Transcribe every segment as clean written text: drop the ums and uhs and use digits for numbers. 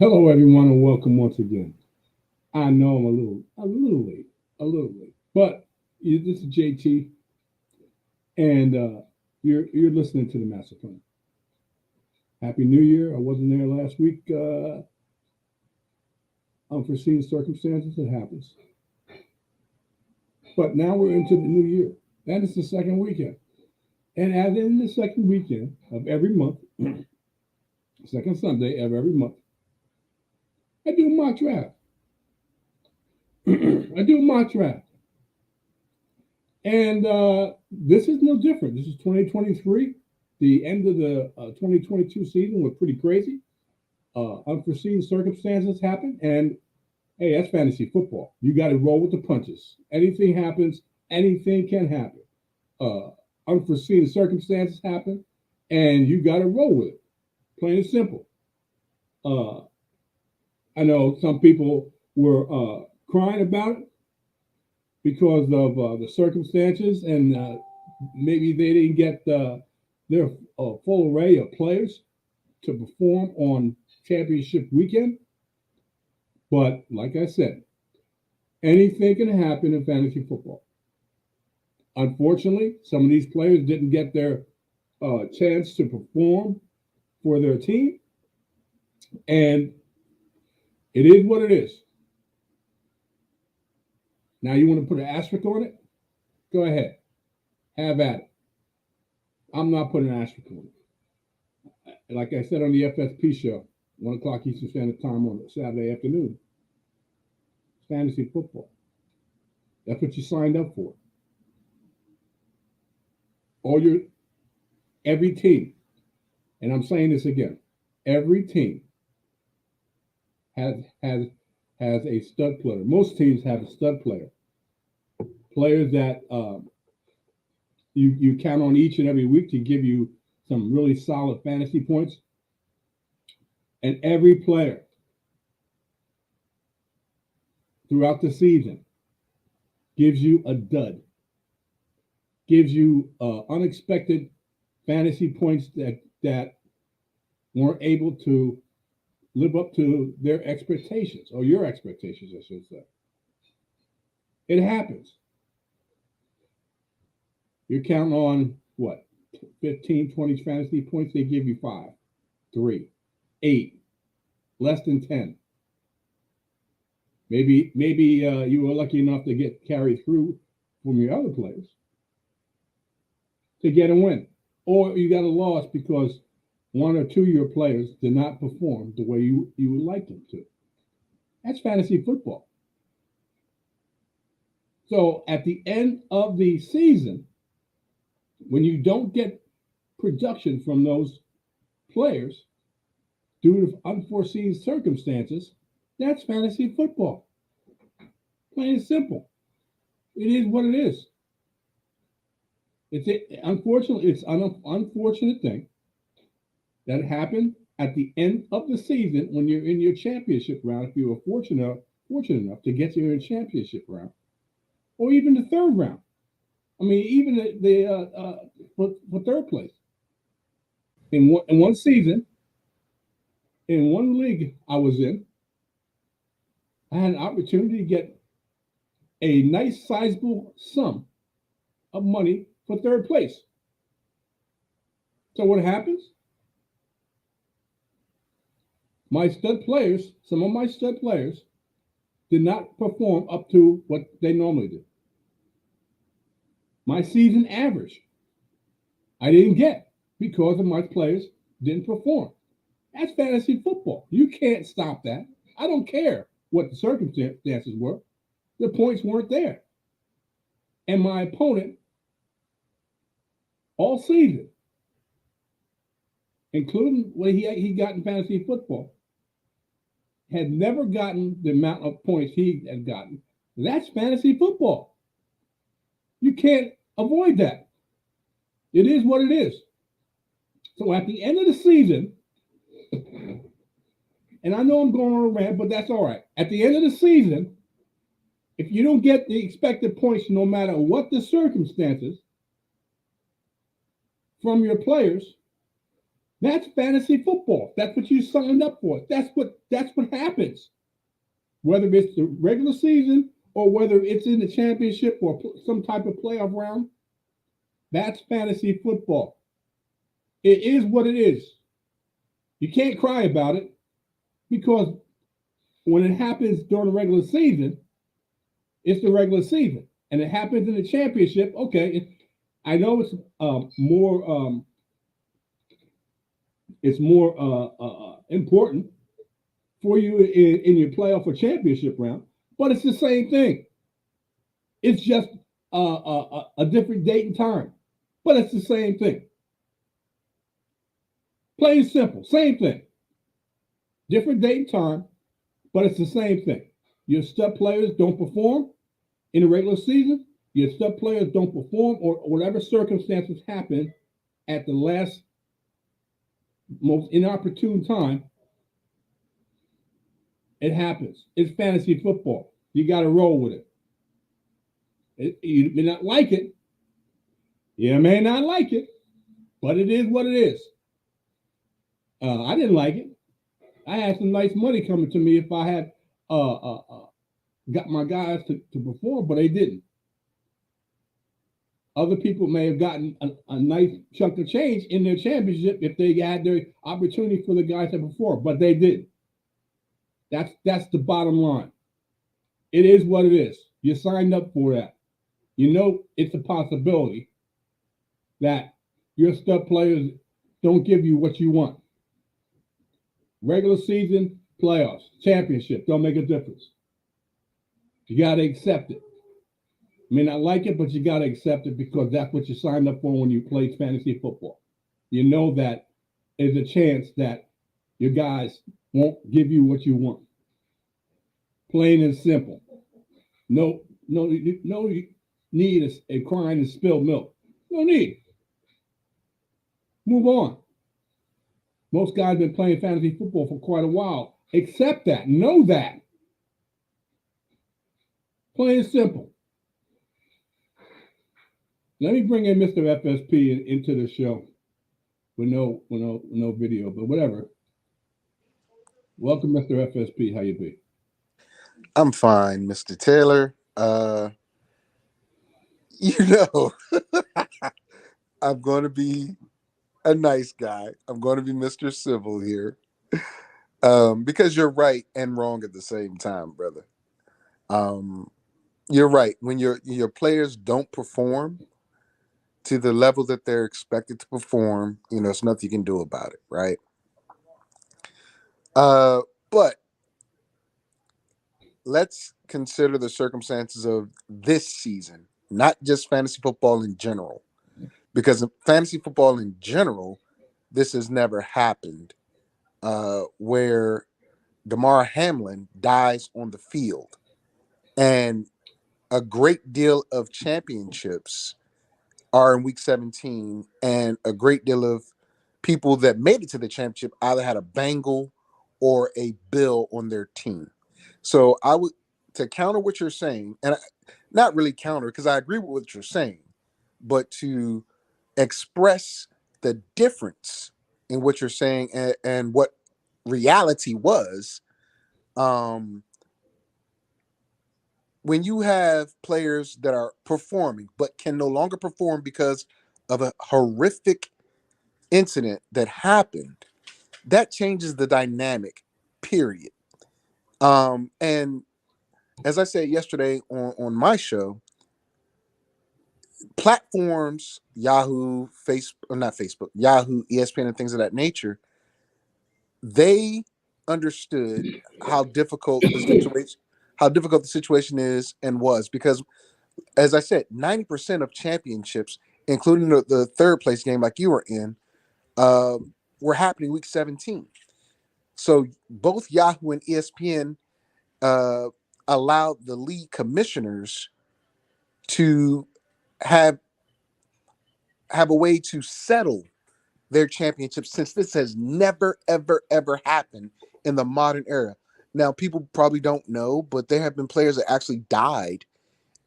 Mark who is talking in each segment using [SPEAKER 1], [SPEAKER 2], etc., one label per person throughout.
[SPEAKER 1] Hello, everyone, and welcome once again. I know I'm a little late, but this is JT, and you're listening to the Master Plan. Happy New Year! I wasn't there last week. Unforeseen circumstances, it happens. But now we're into the new year. That is the second weekend, and as in the second weekend of every month, second Sunday of every month, I do a mock draft. I do a mock draft. And this is no different. This is 2023. The end of the 2022 season was pretty crazy. Unforeseen circumstances happen, and hey, that's fantasy football. You got to roll with the punches. Anything happens, anything can happen. Uh, Unforeseen circumstances happen, and you got to roll with it. Plain and simple. Uh, I know some people were crying about it because of the circumstances, and maybe they didn't get their full array of players to perform on championship weekend. But like I said, anything can happen in fantasy football. Unfortunately, some of these players didn't get their chance to perform for their team, and it is what it is. Now, you want to put an asterisk on it? Go ahead, have at it. I'm not putting an asterisk on it. Like I said on the FSP show, 1 o'clock Eastern Standard Time on Saturday afternoon, fantasy football. That's what you signed up for. All your every team, and I'm saying this again, every team has has has a stud player. Most teams have a stud player, players that you count on each and every week to give you some really solid fantasy points. And every player throughout the season gives you a dud, gives you unexpected fantasy points that weren't able to live up to their expectations or your expectations, I should say. It happens. You're counting on what? 15, 20 fantasy points, they give you five, three, eight, less than 10. Maybe you were lucky enough to get carried through from your other players to get a win. Or you got a loss because one or two of your players did not perform the way you would like them to. That's fantasy football. So at the end of the season, when you don't get production from those players due to unforeseen circumstances, that's fantasy football. Plain and simple. It is what it is. It's an unfortunate thing that happened at the end of the season when you're in your championship round. If you were fortunate enough to get to your championship round, or even the third round. I mean, even for third place in one season, in one league I was in, I had an opportunity to get a nice sizable sum of money for third place. So what happens? Some of my stud players, did not perform up to what they normally do. My season average, I didn't get because of my players didn't perform. That's fantasy football. You can't stop that. I don't care what the circumstances were. The points weren't there. And my opponent, all season, including what he got in fantasy football, had never gotten the amount of points he had gotten. That's fantasy football. You can't avoid that. It is what it is. So at the end of the season, and I know I'm going on a rant, but that's all right. At the end of the season, if you don't get the expected points, no matter what the circumstances, from your players, That's fantasy football. That's what you signed up for. That's what happens. Whether it's the regular season or whether it's in the championship or some type of playoff round, that's fantasy football. It is what it is. You can't cry about it because when it happens during the regular season, it's the regular season, and it happens in the championship. Okay, I know it's more important for you in your playoff or championship round, but it's the same thing. It's just a different date and time, but it's the same thing. Plain simple, same thing. Different date and time, but it's the same thing. Your stud players don't perform in the regular season. Your stud players don't perform, or whatever circumstances happen at the last most inopportune time, it happens. It's fantasy football. You got to roll with You may not like it. You may not like it, but it is what it is. I didn't like it. I had some nice money coming to me if I had got my guys to perform, but they didn't. Other people may have gotten a nice chunk of change in their championship if they had their opportunity for the guys to perform, but they didn't. That's the bottom line. It is what it is. You signed up for that. You know it's a possibility that your stud players don't give you what you want. Regular season, playoffs, championship don't make a difference. You got to accept it. You may not like it, but you got to accept it because that's what you signed up for when you played fantasy football. You know that there's a chance that your guys won't give you what you want. Plain and simple. No need a crying and spilled milk. No need. Move on. Most guys have been playing fantasy football for quite a while. Accept that. Know that. Plain and simple. Let me bring in Mr. FSP into the show with no video, but whatever. Welcome, Mr. FSP. How you be?
[SPEAKER 2] I'm fine, Mr. Taylor. You know, I'm going to be a nice guy. I'm going to be Mr. Civil here. Because you're right and wrong at the same time, brother. Um, you're right. When your players don't perform to the level that they're expected to perform, it's nothing you can do about it, right? But let's consider the circumstances of this season, not just fantasy football in general. Because in fantasy football in general, this has never happened, where Damar Hamlin dies on the field. And a great deal of championships are in week 17, and a great deal of people that made it to the championship either had a Bengal or a Bill on their team. So I would, to counter what you're saying, and not really counter because I agree with what you're saying, but to express the difference in what you're saying and what reality was. Um, when you have players that are performing but can no longer perform because of a horrific incident that happened, that changes the dynamic, period. And as I said yesterday on my show, platforms, Yahoo, Facebook, or not Facebook, Yahoo, ESPN, and things of that nature, they understood how difficult the situation is and was, because as I said, 90% of championships, including the third place game like you were in, uh, were happening week 17. So both Yahoo and ESPN uh, allowed the league commissioners to have a way to settle their championships, since this has never, ever, ever happened in the modern era. Now, people probably don't know, but there have been players that actually died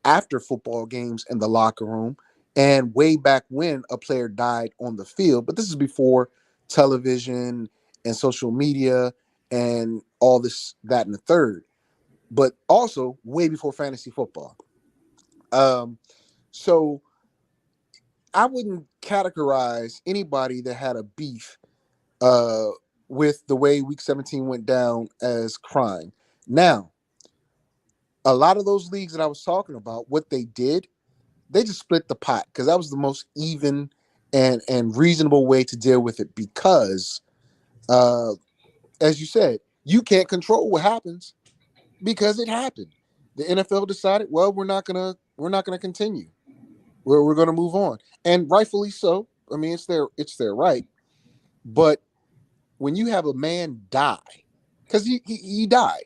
[SPEAKER 2] after football games in the locker room, and way back when a player died on the field. But this is before television and social media and all this, that, and the third, but also way before fantasy football. So I wouldn't categorize anybody that had a beef uh, with the way Week 17 went down as crime. Now, a lot of those leagues that I was talking about, what they did, they just split the pot because that was the most even and reasonable way to deal with it. Because, as you said, you can't control what happens because it happened. The NFL decided, well, we're not gonna continue. We're gonna move on, and rightfully so. I mean, it's their right. But when you have a man die, because he died,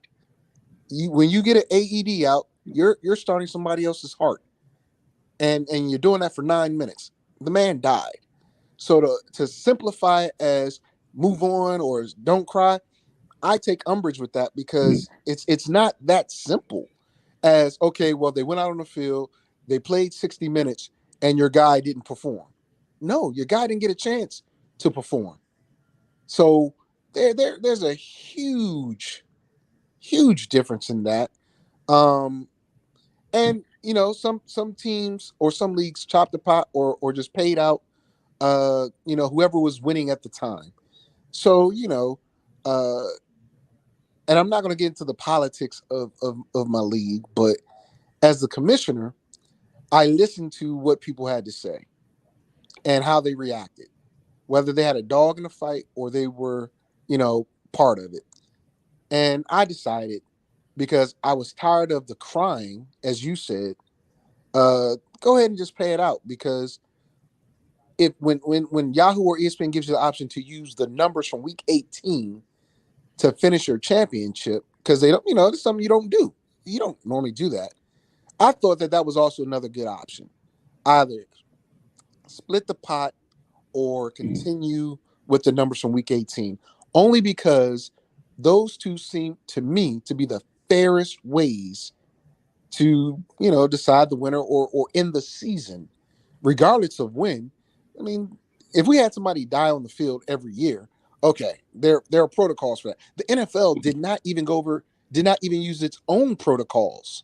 [SPEAKER 2] when you get an AED out, you're starting somebody else's heart, and you're doing that for 9 minutes. The man died. So to simplify it as move on or don't cry, I take umbrage with that because it's not that simple as okay, well, they went out on the field, they played 60 minutes, and your guy didn't perform. No, your guy didn't get a chance to perform. So there's a huge difference in that. Um, and some teams or some leagues chopped the pot or just paid out whoever was winning at the time. So, uh and I'm not going to get into the politics of my league, but as the commissioner, I listened to what people had to say and how they reacted, whether they had a dog in the fight or they were, part of it. And I decided, because I was tired of the crying, as you said, go ahead and just pay it out. Because if when Yahoo or ESPN gives you the option to use the numbers from week 18 to finish your championship, because they don't, it's something you don't do. You don't normally do that. I thought that was also another good option. Either split the pot or continue with the numbers from week 18, only because those two seem to me to be the fairest ways to, decide the winner or end the season, regardless of when. I mean, if we had somebody die on the field every year, okay, there are protocols for that. The NFL did not even use its own protocols.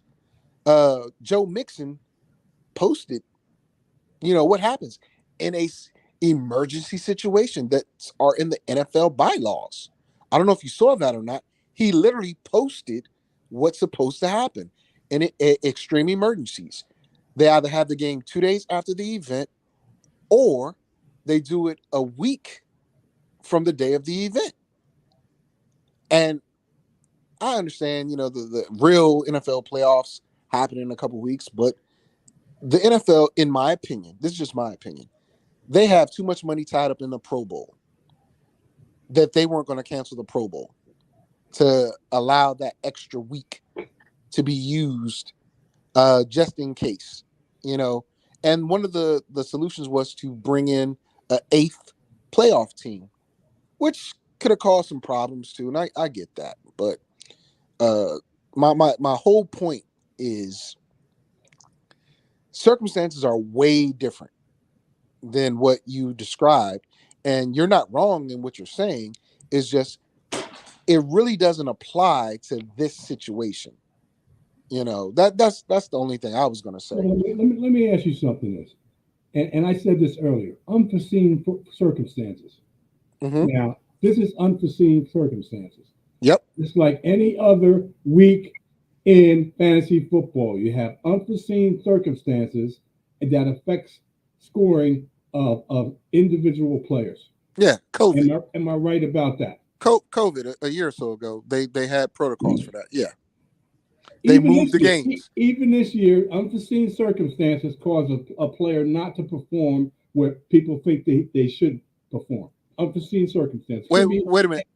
[SPEAKER 2] Joe Mixon posted, what happens in a emergency situation that are in the NFL bylaws. I don't know if you saw that or not. He literally posted what's supposed to happen in extreme emergencies. They either have the game 2 days after the event, or they do it a week from the day of the event. And I understand, the real NFL playoffs happen in a couple weeks, but the NFL, in my opinion, this is just my opinion, they have too much money tied up in the Pro Bowl that they weren't going to cancel the Pro Bowl to allow that extra week to be used just in case, And one of the solutions was to bring in an eighth playoff team, which could have caused some problems too, and I get that. But my whole point is circumstances are way different than what you described, and you're not wrong in what you're saying. It's just it really doesn't apply to this situation. That's the only thing I was going to say.
[SPEAKER 1] Well, let me ask you something. This, and I said this earlier. Unforeseen circumstances.
[SPEAKER 2] Mm-hmm.
[SPEAKER 1] Now, this is unforeseen circumstances.
[SPEAKER 2] Yep.
[SPEAKER 1] It's like any other week in fantasy football. You have unforeseen circumstances that affects scoring of individual players.
[SPEAKER 2] Yeah, COVID.
[SPEAKER 1] Am I right about that?
[SPEAKER 2] COVID a year or so ago, they had protocols for that. Yeah, they
[SPEAKER 1] Even
[SPEAKER 2] moved
[SPEAKER 1] this
[SPEAKER 2] the
[SPEAKER 1] year,
[SPEAKER 2] games.
[SPEAKER 1] even this year, unforeseen circumstances cause a player not to perform where people think they should perform. Unforeseen circumstances.
[SPEAKER 2] Wait a minute.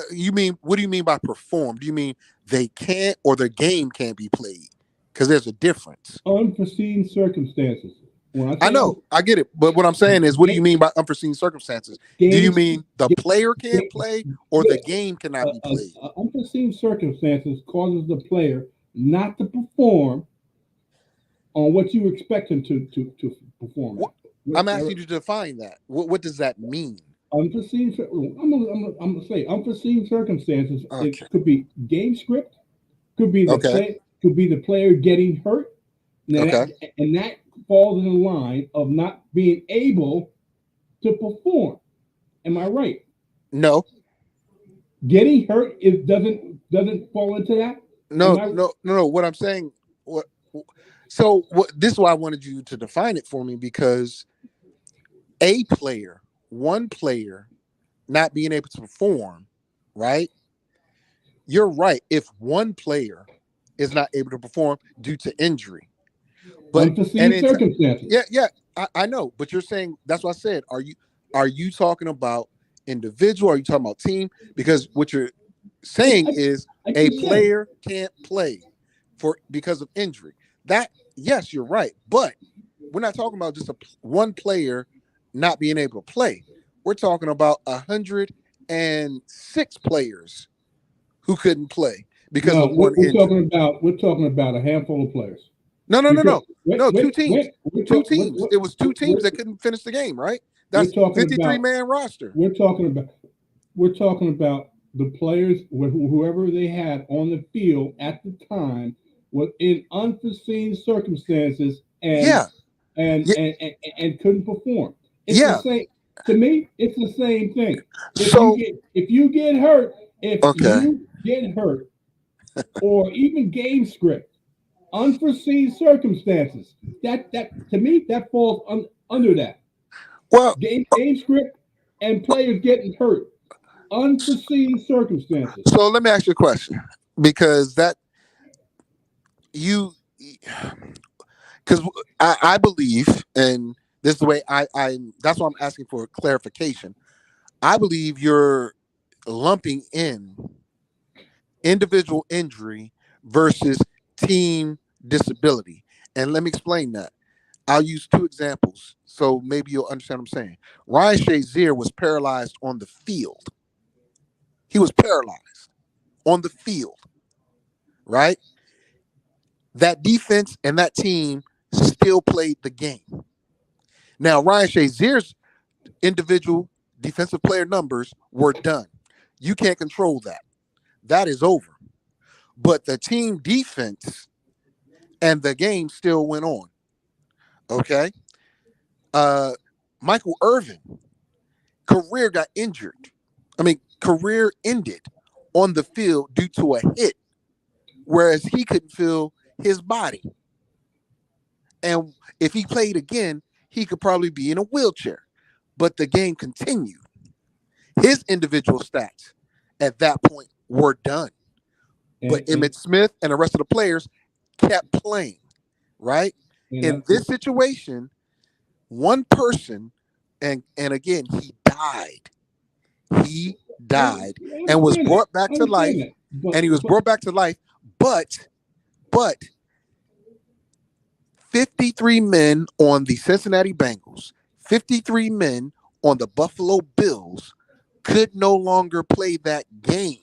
[SPEAKER 2] You mean, what do you mean by perform? Do you mean they can't, or their game can't be played? Because there's a difference.
[SPEAKER 1] Unforeseen circumstances. When I
[SPEAKER 2] I
[SPEAKER 1] say
[SPEAKER 2] know, I get it, but what I'm saying is, what do you mean by unforeseen circumstances? Do you
[SPEAKER 1] games,
[SPEAKER 2] mean the player can't play, or the
[SPEAKER 1] yeah,
[SPEAKER 2] game cannot be played?
[SPEAKER 1] unforeseen circumstances causes the player not to perform on what you expect him to perform at.
[SPEAKER 2] I'm asking you to define that. What does that mean?
[SPEAKER 1] unforeseen. I'm gonna say unforeseen circumstances. It
[SPEAKER 2] Okay.
[SPEAKER 1] could be game script. Could be the
[SPEAKER 2] Okay.
[SPEAKER 1] play. Could be the player getting hurt. Now
[SPEAKER 2] Okay.
[SPEAKER 1] that falls in the line of not being able to perform. Am I right?
[SPEAKER 2] No.
[SPEAKER 1] Getting hurt is doesn't fall into that. Am
[SPEAKER 2] No.
[SPEAKER 1] I
[SPEAKER 2] No. No. No. What I'm saying. What. So what? This is why I wanted you to define it for me because a player, one player, not being able to perform, right? You're right. If one player is not able to perform due to injury, but and
[SPEAKER 1] unforeseen
[SPEAKER 2] it's
[SPEAKER 1] circumstances?
[SPEAKER 2] yeah, yeah, I know. But you're saying that's what I said. Are you talking about individual? Are you talking about team? Because what you're saying
[SPEAKER 1] I,
[SPEAKER 2] is
[SPEAKER 1] I
[SPEAKER 2] a
[SPEAKER 1] keep saying
[SPEAKER 2] player can't play for because of injury. That yes, you're right. But we're not talking about just one player not being able to play. We're talking about 106 players who couldn't play because
[SPEAKER 1] no.
[SPEAKER 2] of one injury.
[SPEAKER 1] We're talking about a handful of players.
[SPEAKER 2] No, no, no,
[SPEAKER 1] Because
[SPEAKER 2] no, no. Two teams.
[SPEAKER 1] we're
[SPEAKER 2] Two
[SPEAKER 1] talking
[SPEAKER 2] teams. It was two teams
[SPEAKER 1] we're,
[SPEAKER 2] that couldn't finish the game. Right.
[SPEAKER 1] we're
[SPEAKER 2] That's
[SPEAKER 1] talking
[SPEAKER 2] 53
[SPEAKER 1] about
[SPEAKER 2] man roster.
[SPEAKER 1] we're talking about we're talking about the players whoever they had on the field at the time was in unforeseen circumstances
[SPEAKER 2] Yeah. Yeah.
[SPEAKER 1] and couldn't perform. It's the
[SPEAKER 2] Yeah.
[SPEAKER 1] same to me. It's the same thing.
[SPEAKER 2] So
[SPEAKER 1] If you get hurt, if
[SPEAKER 2] okay.
[SPEAKER 1] you get hurt, or even game script, unforeseen circumstances. That to me that falls under that
[SPEAKER 2] Well,
[SPEAKER 1] game script and players getting hurt. Unforeseen circumstances.
[SPEAKER 2] so let me ask you a question because that you because I believe and this is the way I that's why I'm asking for clarification. I believe you're lumping in individual injury versus team disability. And let me explain that. I'll use two examples so maybe you'll understand what I'm saying. Ryan Shazier was paralyzed on the field. He was paralyzed on the field, right? That defense and that team still played the game. Now, Ryan Shazier's individual defensive player numbers were done. You can't control that. That is over. But the team defense and the game still went on. Okay. Uh, Michael Irvin, career got injured. I mean, career ended on the field due to a hit, whereas he couldn't feel his body. And if he played again, he could probably be in a wheelchair. But the game continued. His individual stats at that point were done. But
[SPEAKER 1] And
[SPEAKER 2] Emmett Smith and the rest of the players kept playing, right?
[SPEAKER 1] and
[SPEAKER 2] In this situation, one person, and again, he died. He died
[SPEAKER 1] I
[SPEAKER 2] and was
[SPEAKER 1] understand that.
[SPEAKER 2] brought back
[SPEAKER 1] I
[SPEAKER 2] to
[SPEAKER 1] understand
[SPEAKER 2] life.
[SPEAKER 1] that.
[SPEAKER 2] And he was brought back to life, but 53 men on the Cincinnati Bengals, 53 men on the Buffalo Bills could no longer play that game.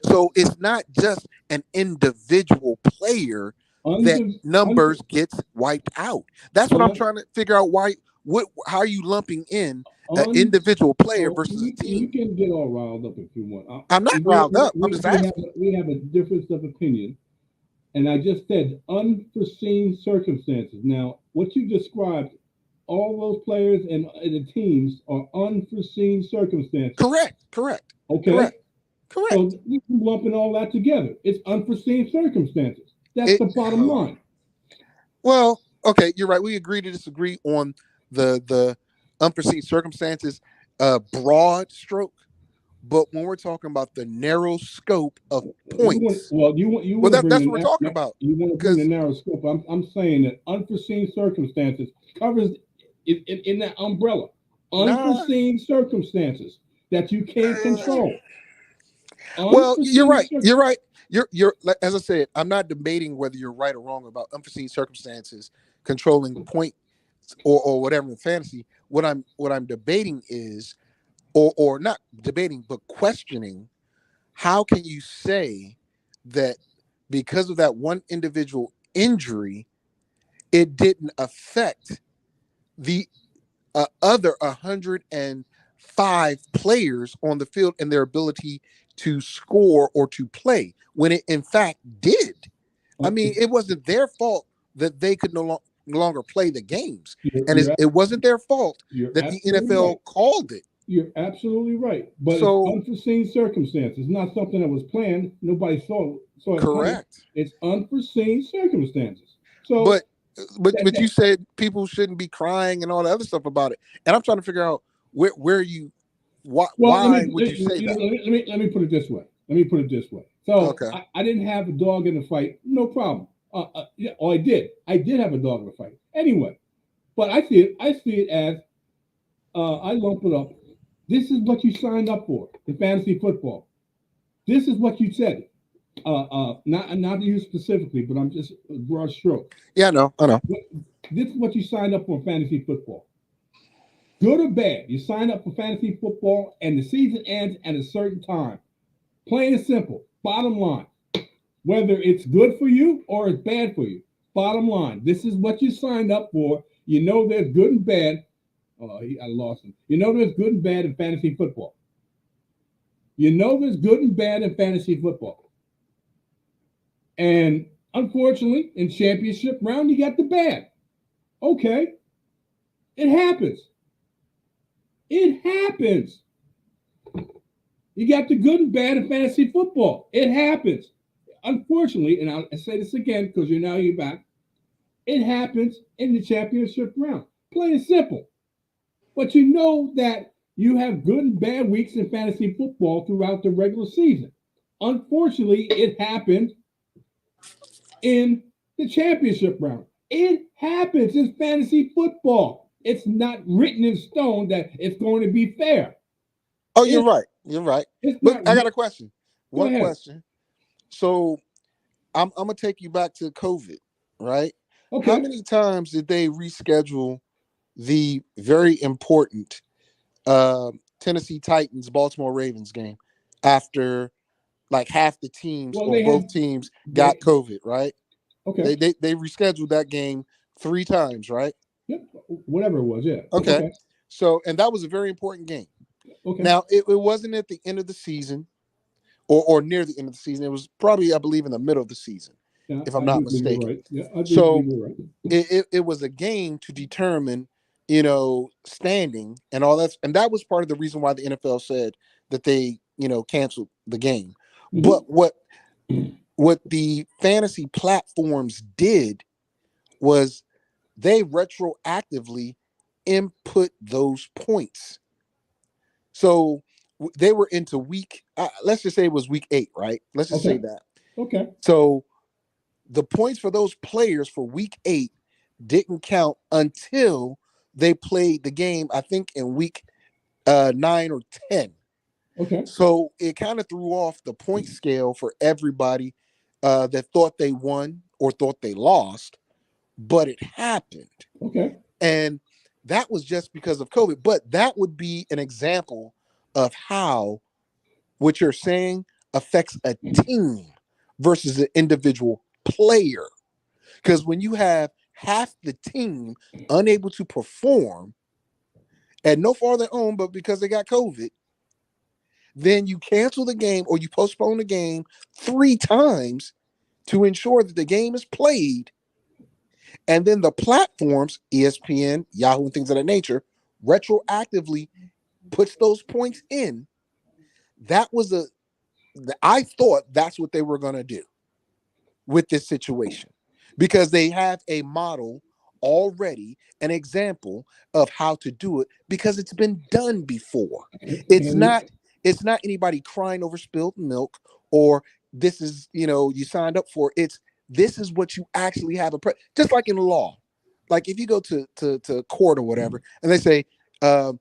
[SPEAKER 2] So it's not just an individual player that
[SPEAKER 1] under under
[SPEAKER 2] numbers gets wiped out. That's what I'm
[SPEAKER 1] well
[SPEAKER 2] trying to figure out why how are you lumping in an
[SPEAKER 1] un
[SPEAKER 2] individual player
[SPEAKER 1] well
[SPEAKER 2] versus a
[SPEAKER 1] you
[SPEAKER 2] team?
[SPEAKER 1] can get all riled up if you want.
[SPEAKER 2] I'm not riled up. I'm just asking.
[SPEAKER 1] We have a difference of opinion. And I just said unforeseen circumstances. Now, what you described, all those players and the teams are unforeseen circumstances.
[SPEAKER 2] Correct, correct,
[SPEAKER 1] Okay?
[SPEAKER 2] correct, correct.
[SPEAKER 1] So you can lumping all that together. It's unforeseen circumstances. That's
[SPEAKER 2] It
[SPEAKER 1] the bottom line.
[SPEAKER 2] well, okay, you're right. We agree to disagree on the unforeseen circumstances, broad stroke. But when we're talking about the narrow scope of points,
[SPEAKER 1] You
[SPEAKER 2] well,
[SPEAKER 1] want to bring
[SPEAKER 2] that's what we're talking about.
[SPEAKER 1] you want to bring the
[SPEAKER 2] Because
[SPEAKER 1] narrow scope. I'm saying that unforeseen circumstances covers in that umbrella.
[SPEAKER 2] nah,
[SPEAKER 1] Unforeseen circumstances that you can't control.
[SPEAKER 2] well, you're
[SPEAKER 1] Unforeseen
[SPEAKER 2] right. You're
[SPEAKER 1] circumstances.
[SPEAKER 2] right. You're like as I said, I'm not debating whether you're right or wrong about unforeseen circumstances controlling point or whatever in fantasy. What I'm debating is or not debating but questioning how can you say that because of that one individual injury it didn't affect the other 5 players on the field and their ability to score or to play when it in fact did. I mean, it wasn't their fault that they could no longer play the games,
[SPEAKER 1] You're,
[SPEAKER 2] and
[SPEAKER 1] you're,
[SPEAKER 2] it wasn't their fault
[SPEAKER 1] you're
[SPEAKER 2] that the
[SPEAKER 1] absolutely
[SPEAKER 2] NFL
[SPEAKER 1] right.
[SPEAKER 2] called it.
[SPEAKER 1] You're absolutely right. But it's
[SPEAKER 2] So
[SPEAKER 1] unforeseen circumstances, not something that was planned. Nobody saw it coming.
[SPEAKER 2] correct,
[SPEAKER 1] It's unforeseen circumstances. So
[SPEAKER 2] but but
[SPEAKER 1] that
[SPEAKER 2] you said people shouldn't be crying and all the other stuff about it, and I'm trying to figure out where you
[SPEAKER 1] well,
[SPEAKER 2] why would you say that?
[SPEAKER 1] let me put it this way. Let me put it this way. So
[SPEAKER 2] Okay,
[SPEAKER 1] I didn't have a dog in the fight. No problem. Yeah, I did. I did have a dog in the fight. Anyway, but I see it as I lump it up. This is what you signed up for in fantasy football. This is what you said. Not you specifically, but I'm just a broad stroke.
[SPEAKER 2] yeah, I know.
[SPEAKER 1] This is what you signed up for in fantasy football. Good or bad, you sign up for fantasy football, and the season ends at a certain time. Plain and simple. Bottom line, whether it's good for you or it's bad for you. Bottom line, this is what you signed up for. You know there's good and bad. Oh, I lost him. You know there's good and bad in fantasy football. You know there's good and bad in fantasy football. And unfortunately, in championship round, you got the bad. Okay, it happens. It happens. You got the good and bad in fantasy football. It happens. Unfortunately, and I'll say this again because you're back. It happens in the championship round. Plain and simple. But you know that you have good and bad weeks in fantasy football throughout the regular season. Unfortunately, it happened in the championship round. It happens in fantasy football. It's not written in stone that it's going to be fair.
[SPEAKER 2] Oh, you're
[SPEAKER 1] It,
[SPEAKER 2] right. You're right.
[SPEAKER 1] it's
[SPEAKER 2] But
[SPEAKER 1] not.
[SPEAKER 2] I got a question.
[SPEAKER 1] Go
[SPEAKER 2] One
[SPEAKER 1] ahead.
[SPEAKER 2] question. So I'm gonna take you back to COVID, right? How
[SPEAKER 1] Okay.
[SPEAKER 2] many times did they reschedule the very important Tennessee Titans Baltimore Ravens game after like half the teams
[SPEAKER 1] Well,
[SPEAKER 2] or
[SPEAKER 1] they
[SPEAKER 2] both
[SPEAKER 1] had
[SPEAKER 2] teams got
[SPEAKER 1] they.
[SPEAKER 2] COVID, right?
[SPEAKER 1] Okay.
[SPEAKER 2] They rescheduled that game 3 times, right?
[SPEAKER 1] Yep. Whatever it was. Yeah.
[SPEAKER 2] Okay.
[SPEAKER 1] Okay.
[SPEAKER 2] So and that was a very important game.
[SPEAKER 1] Okay.
[SPEAKER 2] Now it wasn't at the end of the season or near the end of the season. It was probably, I believe, in the middle of the season,
[SPEAKER 1] Yeah,
[SPEAKER 2] if I'm
[SPEAKER 1] I do
[SPEAKER 2] not
[SPEAKER 1] believe you're
[SPEAKER 2] mistaken.
[SPEAKER 1] right. Yeah, I do believe
[SPEAKER 2] So
[SPEAKER 1] you're right.
[SPEAKER 2] it was a game to determine, standing and all that. And that was part of the reason why the NFL said that they, canceled the game. But
[SPEAKER 1] Mm-hmm.
[SPEAKER 2] what the fantasy platforms did was they retroactively input those points. So they were into week, let's just say it was week 8, right? Let's just say
[SPEAKER 1] Okay.
[SPEAKER 2] that.
[SPEAKER 1] Okay.
[SPEAKER 2] So the points for those players for week 8 didn't count until they played the game, I think in week 9 or 10.
[SPEAKER 1] Okay.
[SPEAKER 2] So it kind of threw off the point scale for everybody that thought they won or thought they lost, but it happened.
[SPEAKER 1] Okay.
[SPEAKER 2] And that was just because of COVID. But that would be an example of how what you're saying affects a team versus an individual player. Because when you have half the team unable to perform at no fault of their own, but because they got COVID, then you cancel the game or you postpone the game 3 times to ensure that the game is played. And then the platforms, ESPN, Yahoo, and things of that nature, retroactively puts those points in. That was I thought that's what they were going to do with this situation because they have a model already, an example of how to do it because it's been done before. It's
[SPEAKER 1] And
[SPEAKER 2] not it's not anybody crying over spilled milk or this is, you signed up for. It's this is what you actually have just like in law. Like if you go to court or whatever and they say the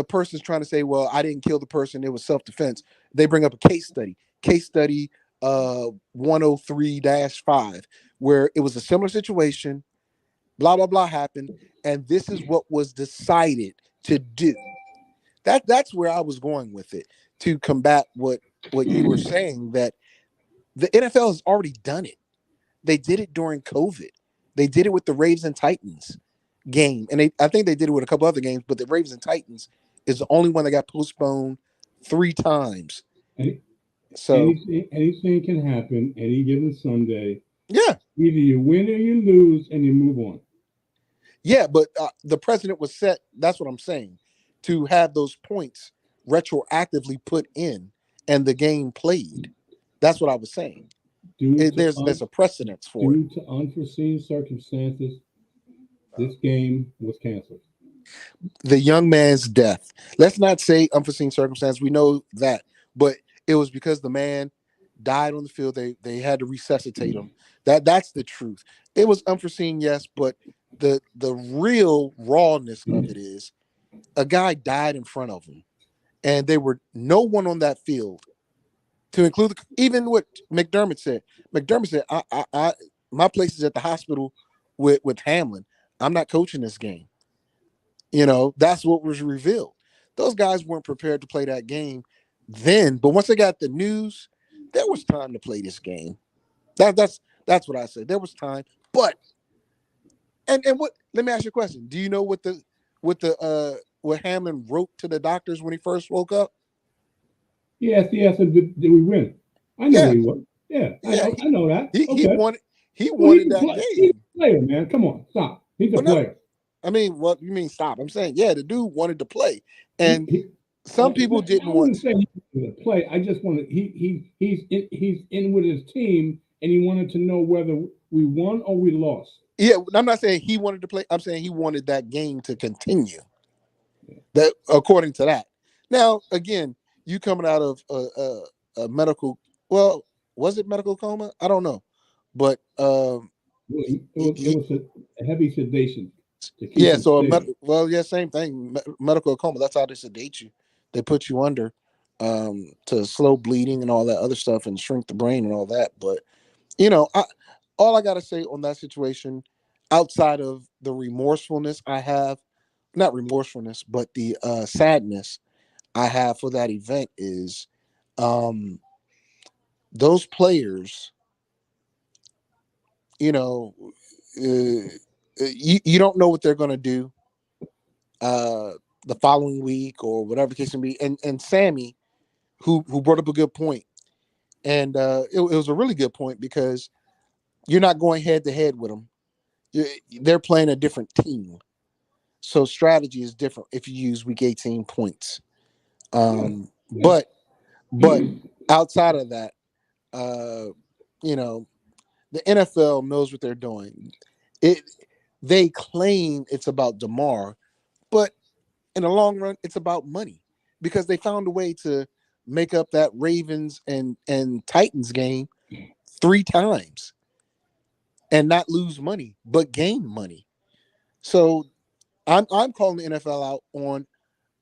[SPEAKER 2] person's trying to say, well, I didn't kill the person, it was self-defense. They bring up a case study 103-5, where it was a similar situation, blah, blah, blah happened, and this is what was decided to do. That's where I was going with it, to combat what you were saying, that the NFL has already done it. They did it during COVID. They did it with the Ravens and Titans game. And I think they did it with a couple other games, but the Ravens and Titans, is the only one that got postponed 3 times.
[SPEAKER 1] Any,
[SPEAKER 2] So
[SPEAKER 1] anything can happen any given Sunday.
[SPEAKER 2] yeah,
[SPEAKER 1] Either you win or you lose, and you move on.
[SPEAKER 2] yeah, but the president was set. That's what I'm saying, to have those points retroactively put in and the game played. That's what I was saying.
[SPEAKER 1] Due to
[SPEAKER 2] There's a precedence for it.
[SPEAKER 1] due to unforeseen circumstances, this game was canceled.
[SPEAKER 2] The young man's death. Let's not say unforeseen circumstance. We know that, but it was because the man died on the field. They had to resuscitate him. That's the truth. It was unforeseen, yes, but the real rawness of it is a guy died in front of him, and there were no one on that field to include even what McDermott said. McDermott said, I my place is at the hospital with Hamlin. I'm not coaching this game. That's what was revealed. Those guys weren't prepared to play that game then, but once they got the news, there was time to play this game. That's what I said. There was time, but and what? Let me ask you a question. Do you know what Hamlin wrote to the doctors when he first woke up?
[SPEAKER 1] Yes, and did we win? I know
[SPEAKER 2] Yeah,
[SPEAKER 1] we won. Yeah,
[SPEAKER 2] yeah.
[SPEAKER 1] I know that.
[SPEAKER 2] He
[SPEAKER 1] Okay.
[SPEAKER 2] wanted he
[SPEAKER 1] Well,
[SPEAKER 2] wanted that
[SPEAKER 1] he's
[SPEAKER 2] game.
[SPEAKER 1] a player, man. Come on, stop. He's a
[SPEAKER 2] Well, no,
[SPEAKER 1] player.
[SPEAKER 2] I mean, what you mean? Stop. I'm saying, yeah, the dude wanted to play,
[SPEAKER 1] He,
[SPEAKER 2] and
[SPEAKER 1] he,
[SPEAKER 2] some people
[SPEAKER 1] I
[SPEAKER 2] didn't want.
[SPEAKER 1] wouldn't say he wanted to play. I just wanted he's in with his team, and he wanted to know whether we won or we lost.
[SPEAKER 2] Yeah, I'm not saying he wanted to play. I'm saying he wanted that game to continue. That according to that. Now, again, you coming out of a medical. Well, was it medical coma? I don't know, but
[SPEAKER 1] It was a heavy sedation to keep
[SPEAKER 2] yeah.
[SPEAKER 1] him
[SPEAKER 2] So
[SPEAKER 1] stable.
[SPEAKER 2] well, yeah, same thing. Medical coma. That's how they sedate you. They put you under to slow bleeding and all that other stuff and shrink the brain and all that. But all I gotta say on that situation, outside of the remorsefulness I have, not remorsefulness, but the sadness I have for that event is um, those players, you know, you don't know what they're going to do uh, the following week or whatever the case may be. And Sammy, who brought up a good point, and it was a really good point because you're not going head to head with them. They're playing a different team, so strategy is different if you use week 18 points.
[SPEAKER 1] Yeah, yeah.
[SPEAKER 2] But outside of that, uh, you know, the NFL knows what they're doing. It They claim it's about DeMar, but in the long run, it's about money because they found a way to make up that Ravens and Titans game 3 times and not lose money, but gain money. So I'm calling the NFL out on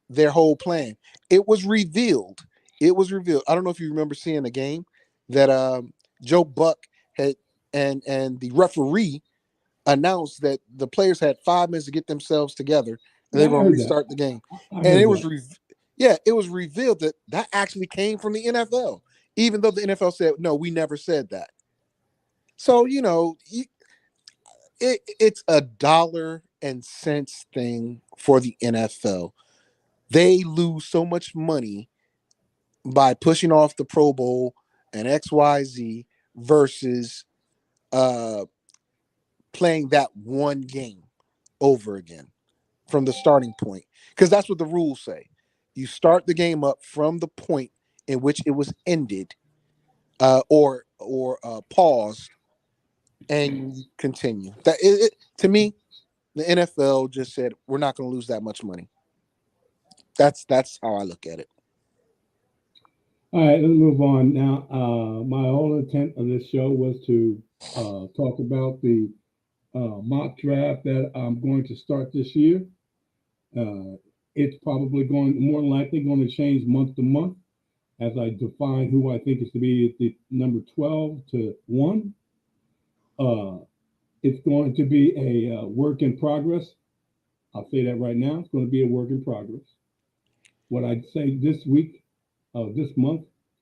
[SPEAKER 2] their whole plan. It was revealed. It was revealed. I don't know if you remember seeing the game that Joe Buck had and the referee announced that the players had 5 minutes to get themselves together and they
[SPEAKER 1] Yeah,
[SPEAKER 2] were
[SPEAKER 1] I
[SPEAKER 2] going to
[SPEAKER 1] heard that.
[SPEAKER 2] restart the game.
[SPEAKER 1] I
[SPEAKER 2] And
[SPEAKER 1] heard
[SPEAKER 2] it was
[SPEAKER 1] that.
[SPEAKER 2] it was revealed that actually came from the NFL, even though the NFL said no, we never said that. So it's a dollar and cents thing for the NFL. They lose so much money by pushing off the Pro Bowl and XYZ versus uh, playing that one game over again from the starting point. Because that's what the rules say. You start the game up from the point in which it was ended or paused, and you continue. To me, the NFL just said we're not going to lose that much money. That's how I look at it.
[SPEAKER 1] All right, let's move on now. My whole intent of this show was to talk about the mock draft that I'm going to start this year. Uh, it's probably more than likely going to change month to month as I define who I think is to be at the number 12 to 1. Uh, it's going to be a work in progress. I'll say that right now. It's going to be a work in progress. What I'd say this week, this month,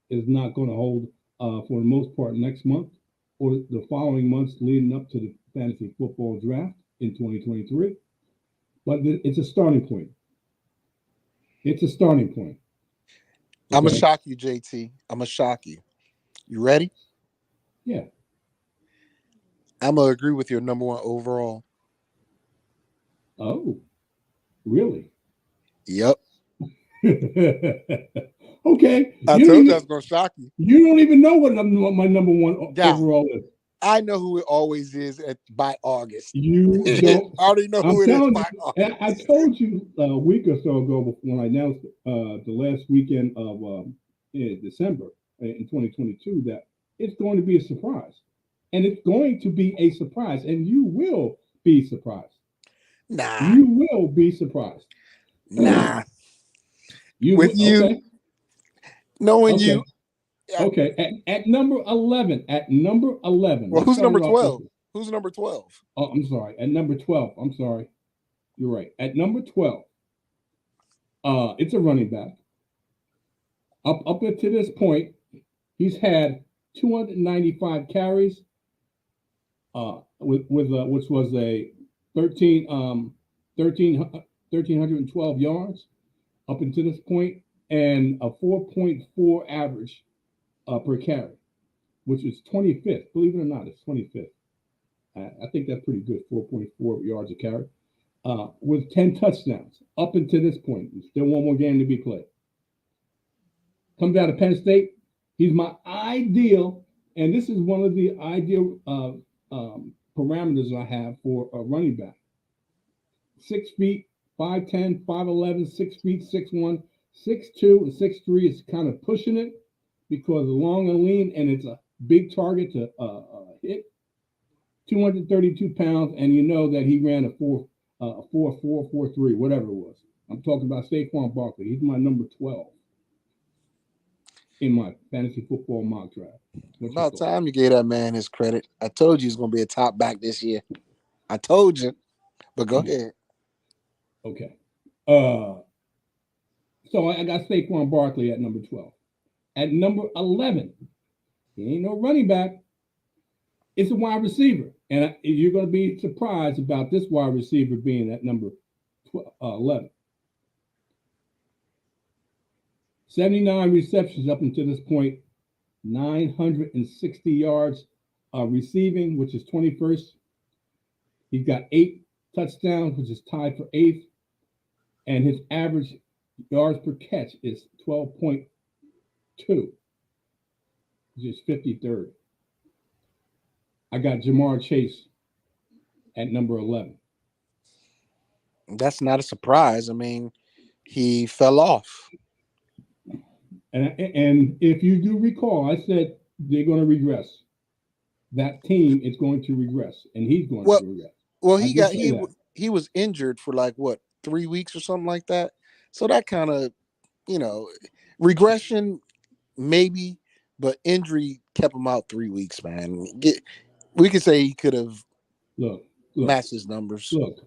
[SPEAKER 1] is not going to hold for the most part next month or the following months leading up to the fantasy football draft in 2023. But it's a starting point. It's a starting point.
[SPEAKER 2] I'm gonna
[SPEAKER 1] Okay.
[SPEAKER 2] shock you, JT. I'm gonna shock you. You ready?
[SPEAKER 1] Yeah.
[SPEAKER 2] I'm gonna agree with your number one overall.
[SPEAKER 1] Oh, really?
[SPEAKER 2] Yep.
[SPEAKER 1] Okay.
[SPEAKER 2] I told you I was gonna shock you.
[SPEAKER 1] You don't even know what my number one
[SPEAKER 2] Guy,
[SPEAKER 1] overall is.
[SPEAKER 2] I know who it always is by August.
[SPEAKER 1] You
[SPEAKER 2] I
[SPEAKER 1] don't.
[SPEAKER 2] already know
[SPEAKER 1] I'm
[SPEAKER 2] who it is
[SPEAKER 1] telling
[SPEAKER 2] by
[SPEAKER 1] you. I
[SPEAKER 2] August.
[SPEAKER 1] told you a week or so ago when I announced the last weekend of in December in 2022 that it's going to be a surprise, and it's going to be a surprise, and you will be surprised.
[SPEAKER 2] Nah,
[SPEAKER 1] You will be surprised.
[SPEAKER 2] nah.
[SPEAKER 1] You
[SPEAKER 2] With
[SPEAKER 1] will.
[SPEAKER 2] you,
[SPEAKER 1] Okay.
[SPEAKER 2] knowing
[SPEAKER 1] Okay.
[SPEAKER 2] you. Yeah.
[SPEAKER 1] Okay. At number 11. At number 11.
[SPEAKER 2] Well,
[SPEAKER 1] Let's
[SPEAKER 2] who's
[SPEAKER 1] start
[SPEAKER 2] number
[SPEAKER 1] it off this
[SPEAKER 2] 12?
[SPEAKER 1] way.
[SPEAKER 2] Who's number 12?
[SPEAKER 1] Oh, I'm sorry. At number 12. I'm sorry. You're right. At number 12. It's a running back. Up until this point, he's had 295 carries, which was a 13 13 1,312 yards up until this point, and a 4.4 average per carry, which is 25th. Believe it or not, it's 25th. I think that's pretty good. 4.4 yards a carry, with 10 touchdowns up until this point. Still one more game to be played. Comes out of Penn State. He's my ideal, and this is one of the ideal parameters I have for a running back. 6 feet, 5'10", 5'11", 6 feet, 6'1", 6'2", and 6'3" is kind of pushing it because long and lean, and it's a big target to hit. 232 pounds, and you know that he ran a 4.3, whatever it was. I'm talking about Saquon Barkley. He's my number 12 in my fantasy football mock draft. What's your
[SPEAKER 2] About
[SPEAKER 1] thoughts?
[SPEAKER 2] time you gave that man his credit. I told you he's going to be a top back this year. I told you. But go ahead.
[SPEAKER 1] Okay. Uh, so I got Saquon Barkley at number 12. At number 11, he ain't no running back. It's a wide receiver. And you're going to be surprised about this wide receiver being at number 11. 79 receptions up until this point, 960 yards receiving, which is 21st. He's got 8 touchdowns, which is tied for 8th. And his average yards per catch is 12.2, which is 53rd. I got Jamar Chase at number 11.
[SPEAKER 2] That's not a surprise. I mean, he fell off.
[SPEAKER 1] And if you do recall, I said they're going to regress. That team is going to regress, and he's going to
[SPEAKER 2] Well,
[SPEAKER 1] regress.
[SPEAKER 2] well,
[SPEAKER 1] I
[SPEAKER 2] he
[SPEAKER 1] did
[SPEAKER 2] got
[SPEAKER 1] say that.
[SPEAKER 2] he was injured for like what 3 weeks or something like that. So that kind of you know regression maybe, but injury kept him out 3 weeks. Man, we could say he could have
[SPEAKER 1] Look, look,
[SPEAKER 2] matched his numbers.
[SPEAKER 1] look.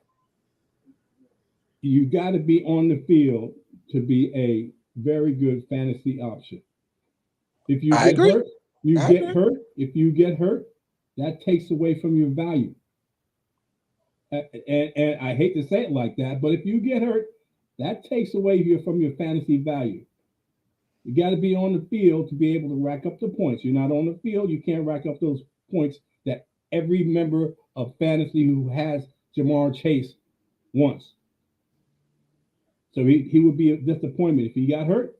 [SPEAKER 1] You got to be on the field to be a very good fantasy option. If you
[SPEAKER 2] I
[SPEAKER 1] get
[SPEAKER 2] agree.
[SPEAKER 1] hurt, you
[SPEAKER 2] I
[SPEAKER 1] get
[SPEAKER 2] agree.
[SPEAKER 1] hurt. If you get hurt, that takes away from your value. And I hate to say it like that, but if you get hurt, that takes away from your fantasy value. You got to be on the field to be able to rack up the points. You're not on the field, you can't rack up those points that every member of fantasy who has Jamar Chase wants. So he would be a disappointment if he got hurt.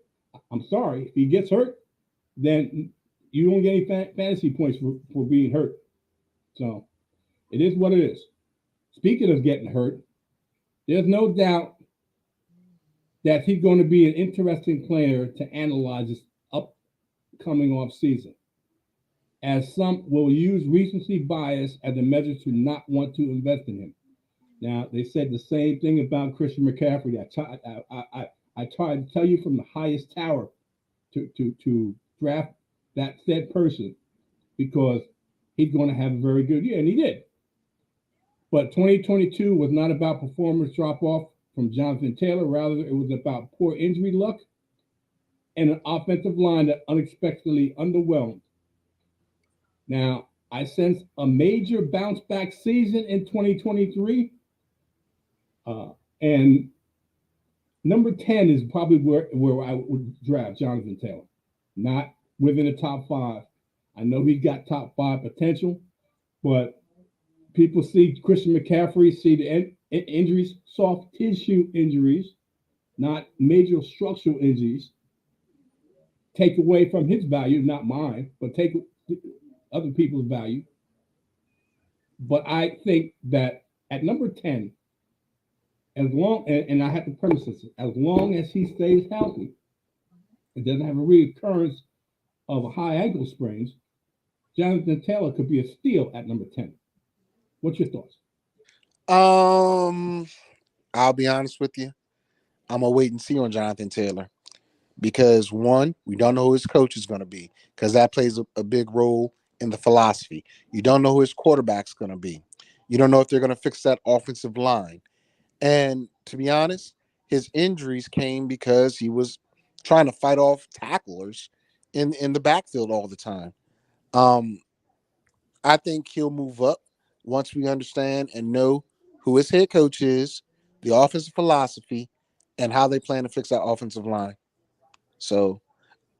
[SPEAKER 1] I'm sorry. If he gets hurt, then you don't get any fantasy points for being hurt. So it is what it is. Speaking of getting hurt, there's no doubt that he's going to be an interesting player to analyze this upcoming off season, as some will use recency bias as a measure to not want to invest in him. Now, they said the same thing about Christian McCaffrey. I tried to tell you from the highest tower to draft that said person because he's going to have a very good year, and he did. But 2022 was not about performance drop off from Jonathan Taylor. Rather, it was about poor injury luck and an offensive line that unexpectedly underwhelmed. Now, I sense a major bounce back season in 2023. And Number 10 is probably where I would draft Jonathan Taylor. Not within the top five. I know he's got top five potential, but people see Christian McCaffrey, see the injuries, soft tissue injuries, not major structural injuries, take away from his value, not mine, but take other people's value. But I think that at number 10, as long and I have to premise this, as long as he stays healthy and doesn't have a reoccurrence of a high ankle sprains, Jonathan Taylor could be a steal at number 10. What's your thoughts?
[SPEAKER 2] Um, I'll be honest with you. I'm gonna wait and see on Jonathan Taylor because one, we don't know who his coach is gonna be because that plays a big role in the philosophy. You don't know who his quarterback's gonna be. You don't know if they're gonna fix that offensive line. And to be honest, his injuries came because he was trying to fight off tacklers in the backfield all the time. Um, I think he'll move up once we understand and know who his head coach is, the offensive philosophy, and how they plan to fix that offensive line. So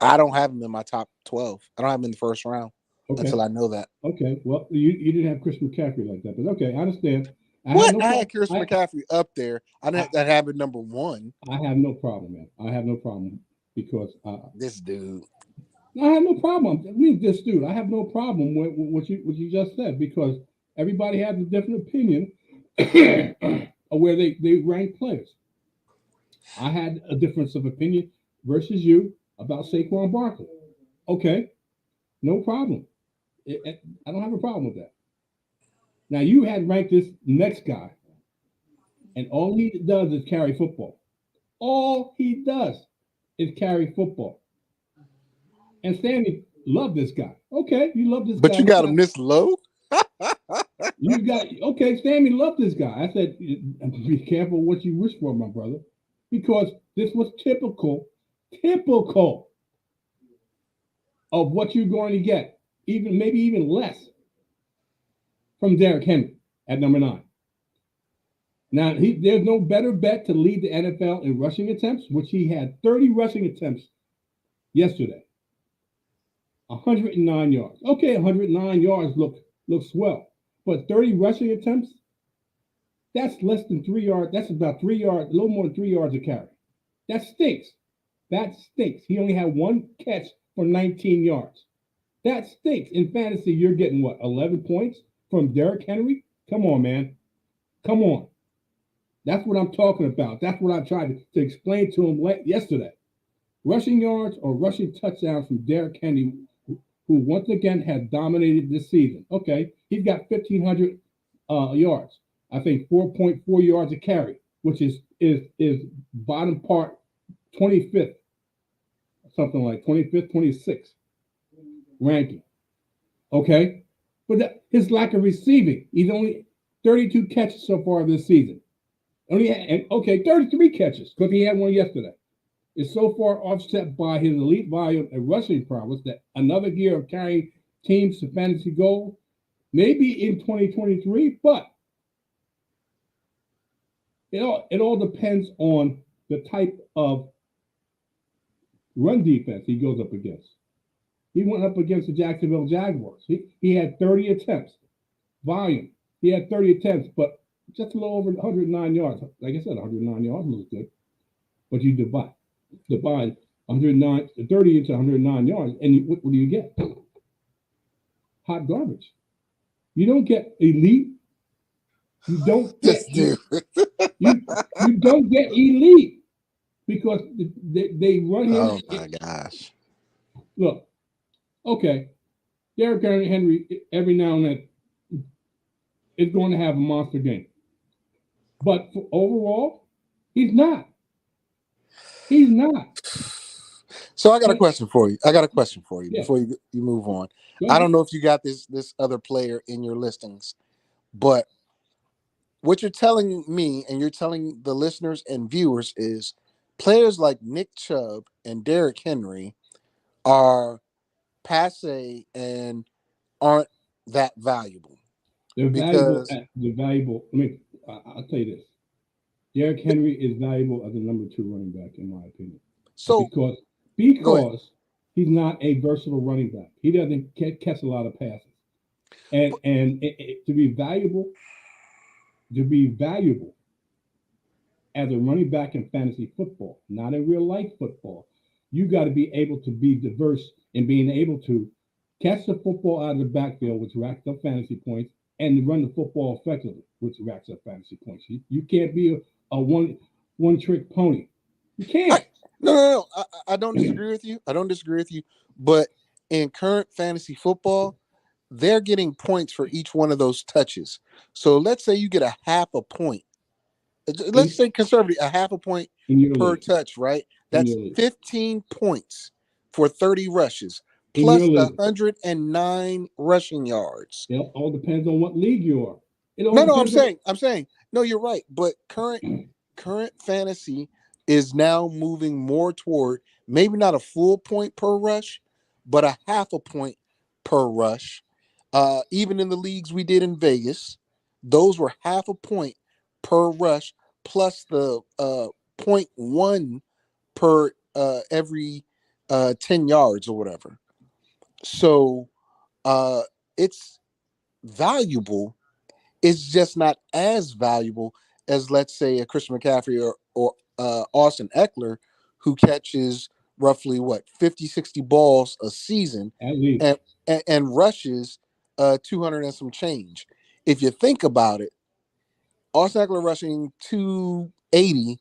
[SPEAKER 2] I don't have him in my top 12. I don't have him in the first round
[SPEAKER 1] Okay.
[SPEAKER 2] until I know that.
[SPEAKER 1] Okay. Well, you didn't have Chris McCaffrey like that, but okay, I understand. I have
[SPEAKER 2] What?
[SPEAKER 1] no
[SPEAKER 2] I had
[SPEAKER 1] problem.
[SPEAKER 2] Chris McCaffrey up there. I have it number one.
[SPEAKER 1] I have no problem, man. I have no problem because
[SPEAKER 2] This dude.
[SPEAKER 1] I have no problem. I mean, this dude, I have no problem with what you just said because everybody has a different opinion of where they rank players. I had a difference of opinion versus you about Saquon Barkley. Okay, no problem. I don't have a problem with that. Now you had ranked this next guy, and all he does is carry football. All he does is carry football. And Sammy loved this guy. Okay, you love this
[SPEAKER 2] But
[SPEAKER 1] guy.
[SPEAKER 2] you got him this low?
[SPEAKER 1] You got okay. Sammy loved this guy. I said, be careful what you wish for, my brother, because this was typical of what you're going to get, even maybe even less from Derrick Henry at number 9. Now, there's no better bet to lead the NFL in rushing attempts, which he had 30 rushing attempts yesterday, 109 yards. Okay, 109 yards look swell, but 30 rushing attempts, that's less than 3 yards. That's about 3 yards, a little more than 3 yards a carry. That stinks. That stinks. He only had one catch for 19 yards. That stinks. In fantasy, you're getting what, 11 points from Derrick Henry? Come on, man. Come on. That's what I'm talking about. That's what I tried to explain to him yesterday. Rushing yards or rushing touchdowns from Derrick Henry, who once again has dominated this season. Okay, he's got 1,500 yards. I think 4.4 yards a carry, which is bottom part 25th, something like 25th, 26th ranking. Okay, but his lack of receiving, he's only 32 catches so far this season. Only and okay, 33 catches because he had one yesterday. Is so far offset by his elite volume and rushing prowess that another year of carrying teams to fantasy goal, maybe in 2023, but it all depends on the type of run defense he goes up against. He went up against the Jacksonville Jaguars. He had 30 attempts, volume. He had 30 attempts, but just a little over 109 yards. Like I said, 109 yards looks good, but you divide 109, 30 into 109 yards, and what do you get? Hot garbage. You don't get elite. You don't get
[SPEAKER 2] This dude.
[SPEAKER 1] you don't get elite because they run him.
[SPEAKER 2] Oh my gosh.
[SPEAKER 1] Look, okay, Derrick Henry every now and then is going to have a monster game, but overall, he's not. He's not.
[SPEAKER 2] So I got a
[SPEAKER 1] And,
[SPEAKER 2] question for you. I got a question for you
[SPEAKER 1] yeah,
[SPEAKER 2] before you move on.
[SPEAKER 1] go
[SPEAKER 2] I
[SPEAKER 1] ahead.
[SPEAKER 2] don't know if you got this other player in your listings, but what you're telling me and you're telling the listeners and viewers is players like Nick Chubb and Derrick Henry are passe and aren't that valuable
[SPEAKER 1] They're valuable.
[SPEAKER 2] because
[SPEAKER 1] They're valuable. I mean, I'll tell you this: Derrick Henry is valuable as a number 2 running back, in my opinion,
[SPEAKER 2] So
[SPEAKER 1] because
[SPEAKER 2] go ahead.
[SPEAKER 1] because he's not a versatile running back. He doesn't catch a lot of passes,
[SPEAKER 2] But
[SPEAKER 1] and to be valuable as a running back in fantasy football, not in real life football, you got to be able to be diverse in being able to catch the football out of the backfield, which racks up fantasy points, and run the football effectively, which racks up fantasy points. You can't be a one trick pony. You
[SPEAKER 2] I
[SPEAKER 1] can't.
[SPEAKER 2] no. I don't disagree with you. I don't disagree with you. But in current fantasy football, they're getting points for each one of those touches. So let's say you get a half a point. Let's
[SPEAKER 1] in,
[SPEAKER 2] say conservative, a half a point
[SPEAKER 1] in your
[SPEAKER 2] per
[SPEAKER 1] league.
[SPEAKER 2] touch, right?
[SPEAKER 1] In your
[SPEAKER 2] That's
[SPEAKER 1] league.
[SPEAKER 2] 15 points for 30 rushes,
[SPEAKER 1] In your
[SPEAKER 2] plus the
[SPEAKER 1] league.
[SPEAKER 2] 109 rushing yards.
[SPEAKER 1] It all depends on what league you are. It all
[SPEAKER 2] No, I'm
[SPEAKER 1] depends on.
[SPEAKER 2] saying, no, you're right. But current fantasy is now moving more toward maybe not a full point per rush, but a half a point per rush. Even in the leagues we did in Vegas, those were half a point per rush plus the point one per every 10 yards or whatever. So uh, it's valuable. It's just not as valuable as, let's say, a Christian McCaffrey or Austin Eckler, who catches roughly what 50, 60 balls a season
[SPEAKER 1] At least.
[SPEAKER 2] and and rushes 200 and some change. If you think about it, Austin Eckler rushing 280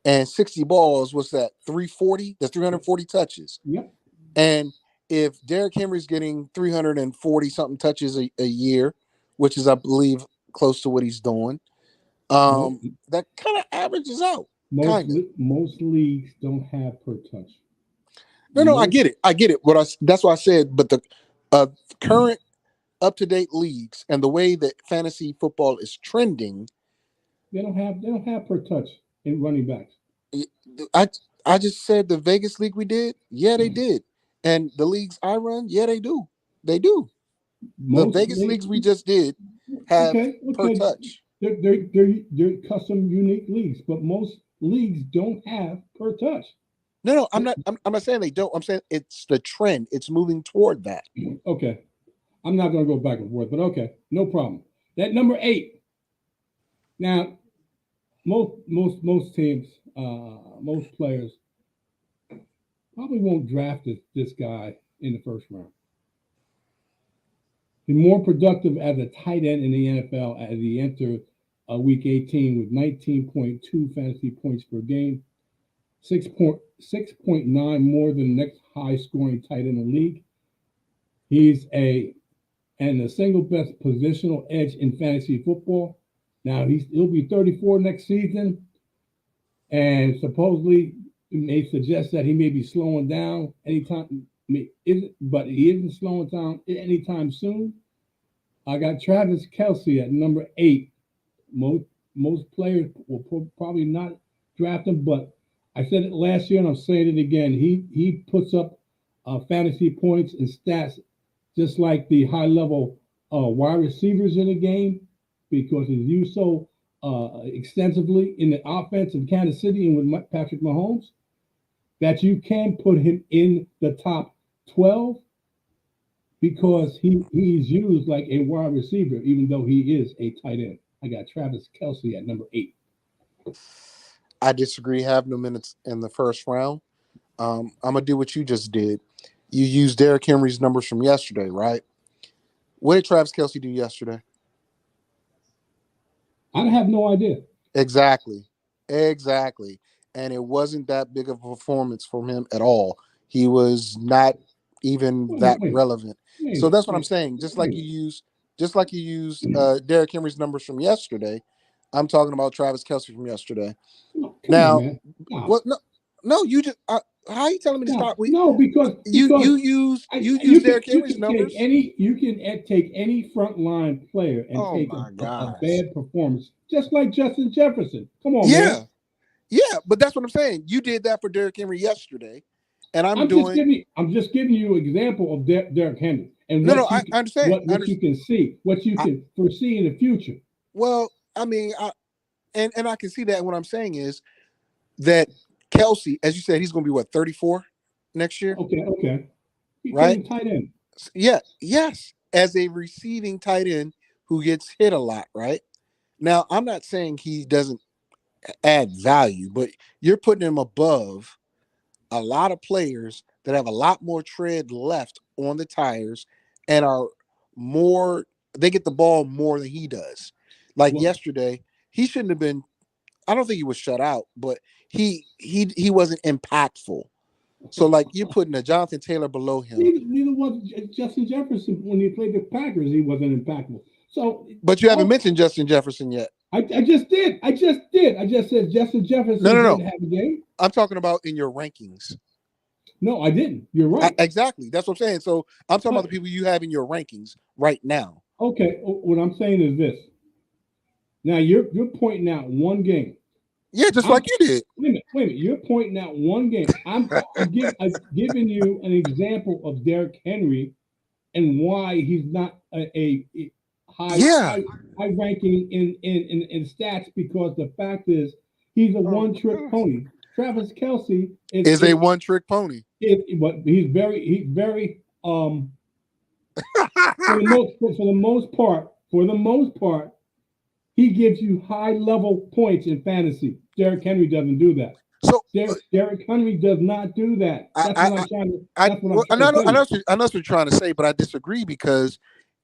[SPEAKER 2] and 60 balls, what's that? 340? That's 340 touches.
[SPEAKER 1] Yep.
[SPEAKER 2] And if Derrick Henry's getting 340 something touches a year, which is, I believe, close to what he's doing,
[SPEAKER 1] Most
[SPEAKER 2] that kind of averages out.
[SPEAKER 1] most
[SPEAKER 2] Kind of.
[SPEAKER 1] most leagues don't have per touch.
[SPEAKER 2] No, I
[SPEAKER 1] Most
[SPEAKER 2] get it. I get it. That's why I said, but the current up to date leagues and the way that fantasy football is trending,
[SPEAKER 1] they don't have per touch in running backs.
[SPEAKER 2] I I just said the Vegas league we did, yeah, they did, and the leagues I run, yeah, they do. They do. The
[SPEAKER 1] Most
[SPEAKER 2] Vegas
[SPEAKER 1] leagues.
[SPEAKER 2] leagues we just did have per
[SPEAKER 1] Okay.
[SPEAKER 2] touch.
[SPEAKER 1] They're custom unique leagues, but most leagues don't have per touch.
[SPEAKER 2] No, I'm not saying they don't. I'm saying it's the trend. It's moving toward that.
[SPEAKER 1] Okay, I'm not going to go back and forth, but okay, no problem. That number 8. Now, most teams, most players probably won't draft this guy in the first round. He's more productive as a tight end in the NFL as he entered week 18 with 19.2 fantasy points per game, 6.9 more than the next high scoring tight end in the league. He's the single best positional edge in fantasy football. Now he'll be 34 next season, and supposedly it may suggest that he may be slowing down anytime. But he isn't slowing down anytime soon. I got Travis Kelsey at number 8. Most most players will probably not draft him, but I said it last year and I'm saying it again. He puts up fantasy points and stats just like the high level wide receivers in the game because he's used so extensively in the offense of Kansas City and with Patrick Mahomes that you can put him in the top 12 because he's used like a wide receiver, even though he is a tight end. I got Travis Kelsey at number 8.
[SPEAKER 2] I disagree. Having him in the first round. I'm gonna do what you just did. You used Derrick Henry's numbers from yesterday, right? What did Travis Kelsey do yesterday?
[SPEAKER 1] I have no idea.
[SPEAKER 2] Exactly. Exactly. And it wasn't that big of a performance from him at all. He was not even
[SPEAKER 1] Wait,
[SPEAKER 2] that
[SPEAKER 1] wait,
[SPEAKER 2] relevant. So
[SPEAKER 1] wait,
[SPEAKER 2] that's what I'm
[SPEAKER 1] wait,
[SPEAKER 2] saying.
[SPEAKER 1] wait.
[SPEAKER 2] Just like you used Derrick Henry's numbers from yesterday, I'm talking about Travis Kelsey from yesterday.
[SPEAKER 1] No, come on,
[SPEAKER 2] Now,
[SPEAKER 1] man. Stop.
[SPEAKER 2] what? No, you just. How are you telling me to
[SPEAKER 1] Stop.
[SPEAKER 2] stop? We
[SPEAKER 1] No, because
[SPEAKER 2] you
[SPEAKER 1] you
[SPEAKER 2] used
[SPEAKER 1] can
[SPEAKER 2] Derrick Henry's numbers.
[SPEAKER 1] take any frontline player and
[SPEAKER 2] Oh
[SPEAKER 1] take
[SPEAKER 2] my
[SPEAKER 1] a
[SPEAKER 2] gosh.
[SPEAKER 1] bad performance, just like Justin Jefferson. Come on, man.
[SPEAKER 2] Yeah, yeah, but that's what I'm saying. You did that for Derrick Henry yesterday, and I'm
[SPEAKER 1] I'm just
[SPEAKER 2] doing.
[SPEAKER 1] giving I'm just giving you an example of Derrick Henry and
[SPEAKER 2] No, I understand.
[SPEAKER 1] what you can see, what you
[SPEAKER 2] I,
[SPEAKER 1] can foresee in the future.
[SPEAKER 2] well, I mean, And I can see that. What I'm saying is that Kelsey, as you said, he's going to be what, 34 next year,
[SPEAKER 1] Okay. He
[SPEAKER 2] right?
[SPEAKER 1] playing tight end.
[SPEAKER 2] Yeah, yes, as a receiving tight end who gets hit a lot, right? Now, I'm not saying he doesn't add value, but you're putting him above a lot of players that have a lot more tread left on the tires and are more, they get the ball more than he does. Like
[SPEAKER 1] Well,
[SPEAKER 2] yesterday, he shouldn't have been, I don't think he was shut out, but he wasn't impactful. So like you're putting a Jonathan Taylor below him,
[SPEAKER 1] neither was Justin Jefferson when he played the Packers. He wasn't impactful. So,
[SPEAKER 2] but you haven't mentioned Justin Jefferson yet.
[SPEAKER 1] I just did. I just said Justin
[SPEAKER 2] No,
[SPEAKER 1] Jefferson
[SPEAKER 2] no,
[SPEAKER 1] didn't
[SPEAKER 2] no.
[SPEAKER 1] have a game.
[SPEAKER 2] I'm talking about in your rankings.
[SPEAKER 1] No, I didn't. You're right.
[SPEAKER 2] Exactly. That's what I'm saying. So I'm talking about
[SPEAKER 1] But
[SPEAKER 2] the people you have in your rankings right now.
[SPEAKER 1] okay, what I'm saying is this. Now you're pointing out one game.
[SPEAKER 2] Yeah, just
[SPEAKER 1] I'm
[SPEAKER 2] like you did.
[SPEAKER 1] wait a minute. You're pointing out one game. I'm giving you an example of Derrick Henry and why he's not a high
[SPEAKER 2] Yeah.
[SPEAKER 1] high high ranking in stats because the fact is he's a one trick pony. Travis Kelsey
[SPEAKER 2] Is a one trick pony.
[SPEAKER 1] but he's very for the most part he gives you high level points in fantasy. Derrick Henry doesn't do that.
[SPEAKER 2] So
[SPEAKER 1] Derrick Henry does not do that. That's what I'm trying to. That's what I'm
[SPEAKER 2] I
[SPEAKER 1] trying to tell you.
[SPEAKER 2] I know what you're trying to say, but I disagree because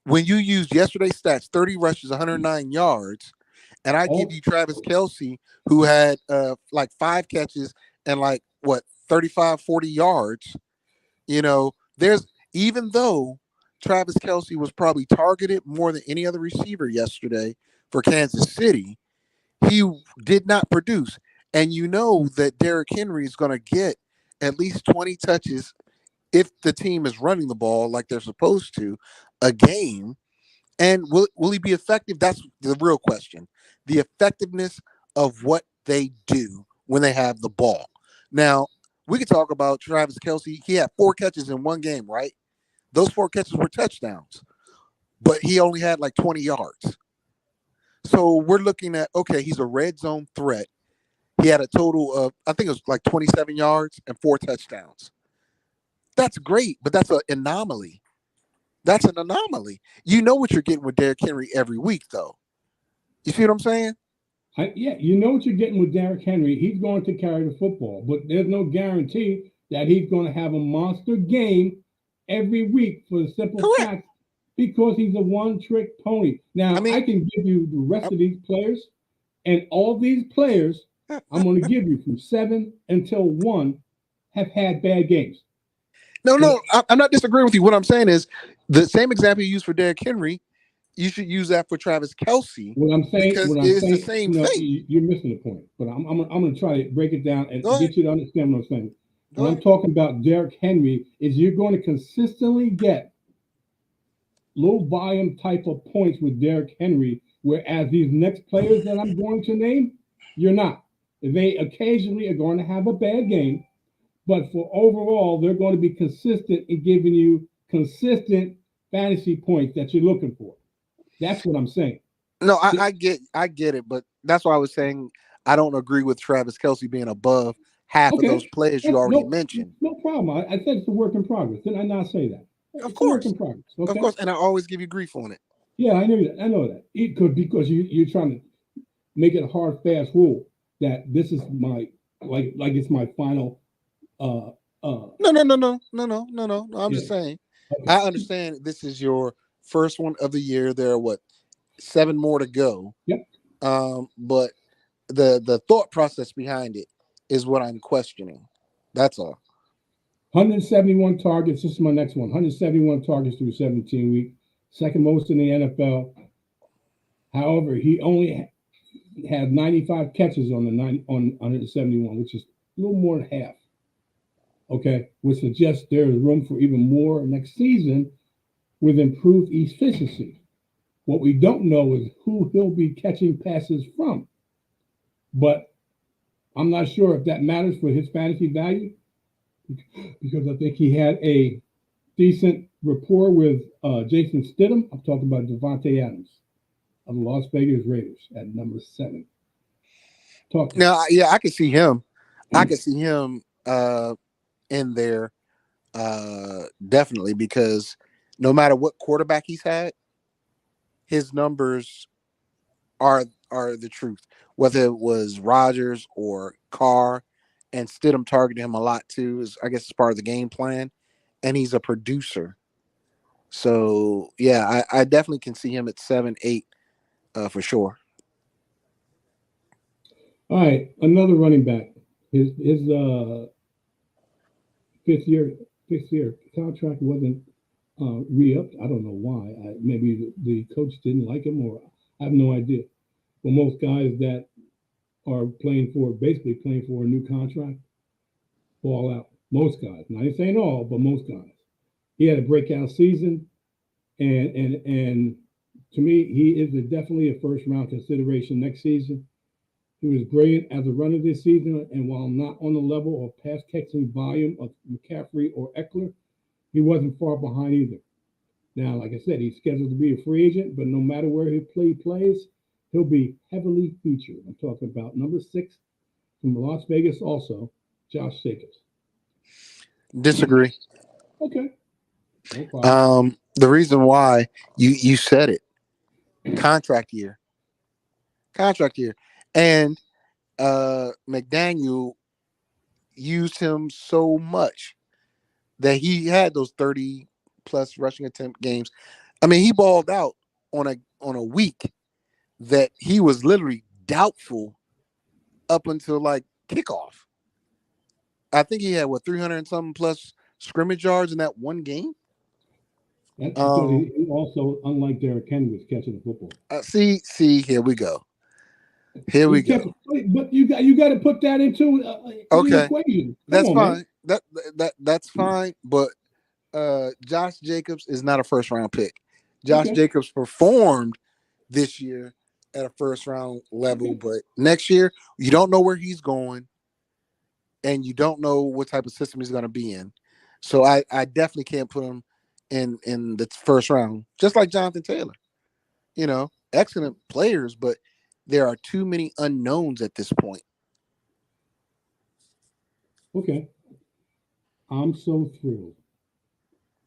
[SPEAKER 2] when you use yesterday's stats, 30 rushes, 109 yards, and I give
[SPEAKER 1] Oh,
[SPEAKER 2] you Travis Kelsey, who had like 5 catches and like what 35, 40 yards, there's, even though Travis Kelsey was probably targeted more than any other receiver yesterday for Kansas City, he did not produce. And you know that Derrick Henry is going to get at least 20 touches if the team is running the ball like they're supposed to a game. And will he be effective? That's the real question. The effectiveness of what they do when they have the ball. Now, we could talk about Travis Kelsey. He had 4 catches in one game, right? Those 4 catches were touchdowns, but he only had like 20 yards. So we're looking at, okay, he's a red zone threat. He had a total of, I think it was like 27 yards and 4 touchdowns. That's great, but that's an anomaly. That's an anomaly. You know what you're getting with Derrick Henry every week, though. You see what I'm saying?
[SPEAKER 1] yeah, you know what you're getting with Derrick Henry. He's going to carry the football, but there's no guarantee that he's going to have a monster game every week for the simple
[SPEAKER 2] Correct.
[SPEAKER 1] fact because he's a one-trick pony.
[SPEAKER 2] I
[SPEAKER 1] Now, I
[SPEAKER 2] mean,
[SPEAKER 1] can give you the rest of these players, and all these players, I'm going to give you from 7 until 1 have had bad games.
[SPEAKER 2] no, I'm not disagreeing with you. What I'm saying is the same example you use for Derrick Henry, you should use that for Travis Kelsey because it's the same thing.
[SPEAKER 1] you're missing the point. But I'm going to try to break it down and
[SPEAKER 2] Go ahead.
[SPEAKER 1] get you to understand what I'm saying.
[SPEAKER 2] Go
[SPEAKER 1] When
[SPEAKER 2] ahead.
[SPEAKER 1] I'm talking about Derrick Henry, is you're going to consistently get low volume type of points with Derrick Henry, whereas these next players that I'm going to name, you're not. They occasionally are going to have a bad game, but for overall, they're going to be consistent in giving you consistent fantasy points that you're looking for. That's what I'm saying.
[SPEAKER 2] No, I get it, but that's why I was saying I don't agree with Travis Kelsey being above half of those
[SPEAKER 1] Okay,
[SPEAKER 2] players you
[SPEAKER 1] that's
[SPEAKER 2] already mentioned.
[SPEAKER 1] no problem. I said it's a work in progress. Did I not say that?
[SPEAKER 2] Of
[SPEAKER 1] It's a work
[SPEAKER 2] course,
[SPEAKER 1] in progress. Okay.
[SPEAKER 2] and I always give you grief on it.
[SPEAKER 1] Yeah, I know that. I know that. It could because you're trying to make it a hard, fast rule that this is my like it's my final. Uh,
[SPEAKER 2] No. I'm
[SPEAKER 1] yeah.
[SPEAKER 2] just saying.
[SPEAKER 1] Okay.
[SPEAKER 2] I understand this is your first one of the year. There are what 7 more to go.
[SPEAKER 1] Yep.
[SPEAKER 2] But the thought process behind it is what I'm questioning. That's all.
[SPEAKER 1] 171 targets. This is my next one. 171 targets through 17 weeks, second most in the NFL. However, he only had 95 catches on the 171, which is a little more than half. Okay, which suggests there is room for even more next season with improved efficiency. What we don't know is who he'll be catching passes from, but I'm not sure if that matters for his fantasy value because I think he had a decent rapport with Jason Stidham. I'm talking about Devontae Adams of the Las Vegas Raiders at number 7. Talk to me.
[SPEAKER 2] Now, yeah, I can see him. I can see him in there definitely because no matter what quarterback he's had, his numbers are the truth. Whether it was Rodgers or Carr, and Stidham targeted him a lot too. Is I guess it's part of the game plan, and he's a producer. So yeah, I definitely can see him at 7, 8 for sure.
[SPEAKER 1] All right, another running back. His fifth year fifth year contract wasn't re-upped. I don't know why. Maybe the coach didn't like him, or I have no idea. But most guys that are basically playing for a new contract, fall out. Most guys. Not even saying all, but most guys. He had a breakout season, and to me, he is definitely a first round consideration next season. He was brilliant as a runner this season, and while not on the level of pass catching volume of McCaffrey or Eckler, he wasn't far behind either. Now, like I said, he's scheduled to be a free agent, but no matter where plays, he'll be heavily featured. I'm talking about number 6 from Las Vegas, also Josh Jacobs.
[SPEAKER 2] Disagree.
[SPEAKER 1] Okay, no problem.
[SPEAKER 2] The reason why you said it, contract year, contract year, and McDaniel used him so much that he had those 30 plus rushing attempt games. I mean, he balled out on a week that he was literally doubtful up until like kickoff. I think he had 300 and something plus scrimmage yards in that one game.
[SPEAKER 1] That's because he also, unlike Derrick Henry, was catching the football.
[SPEAKER 2] See, here we go. Here we
[SPEAKER 1] He
[SPEAKER 2] go.
[SPEAKER 1] kept, but you got to put that into the
[SPEAKER 2] Okay,
[SPEAKER 1] equation. Come
[SPEAKER 2] that's
[SPEAKER 1] on, man.
[SPEAKER 2] fine. That's fine. But Josh Jacobs is not a first round pick. Josh
[SPEAKER 1] Okay,
[SPEAKER 2] Jacobs performed this year at a first round level,
[SPEAKER 1] okay,
[SPEAKER 2] but next year you don't know where he's going, and you don't know what type of system he's going to be in. So I definitely can't put him in the first round. Just like Jonathan Taylor, excellent players, but there are too many unknowns at this point.
[SPEAKER 1] okay. I'm so thrilled.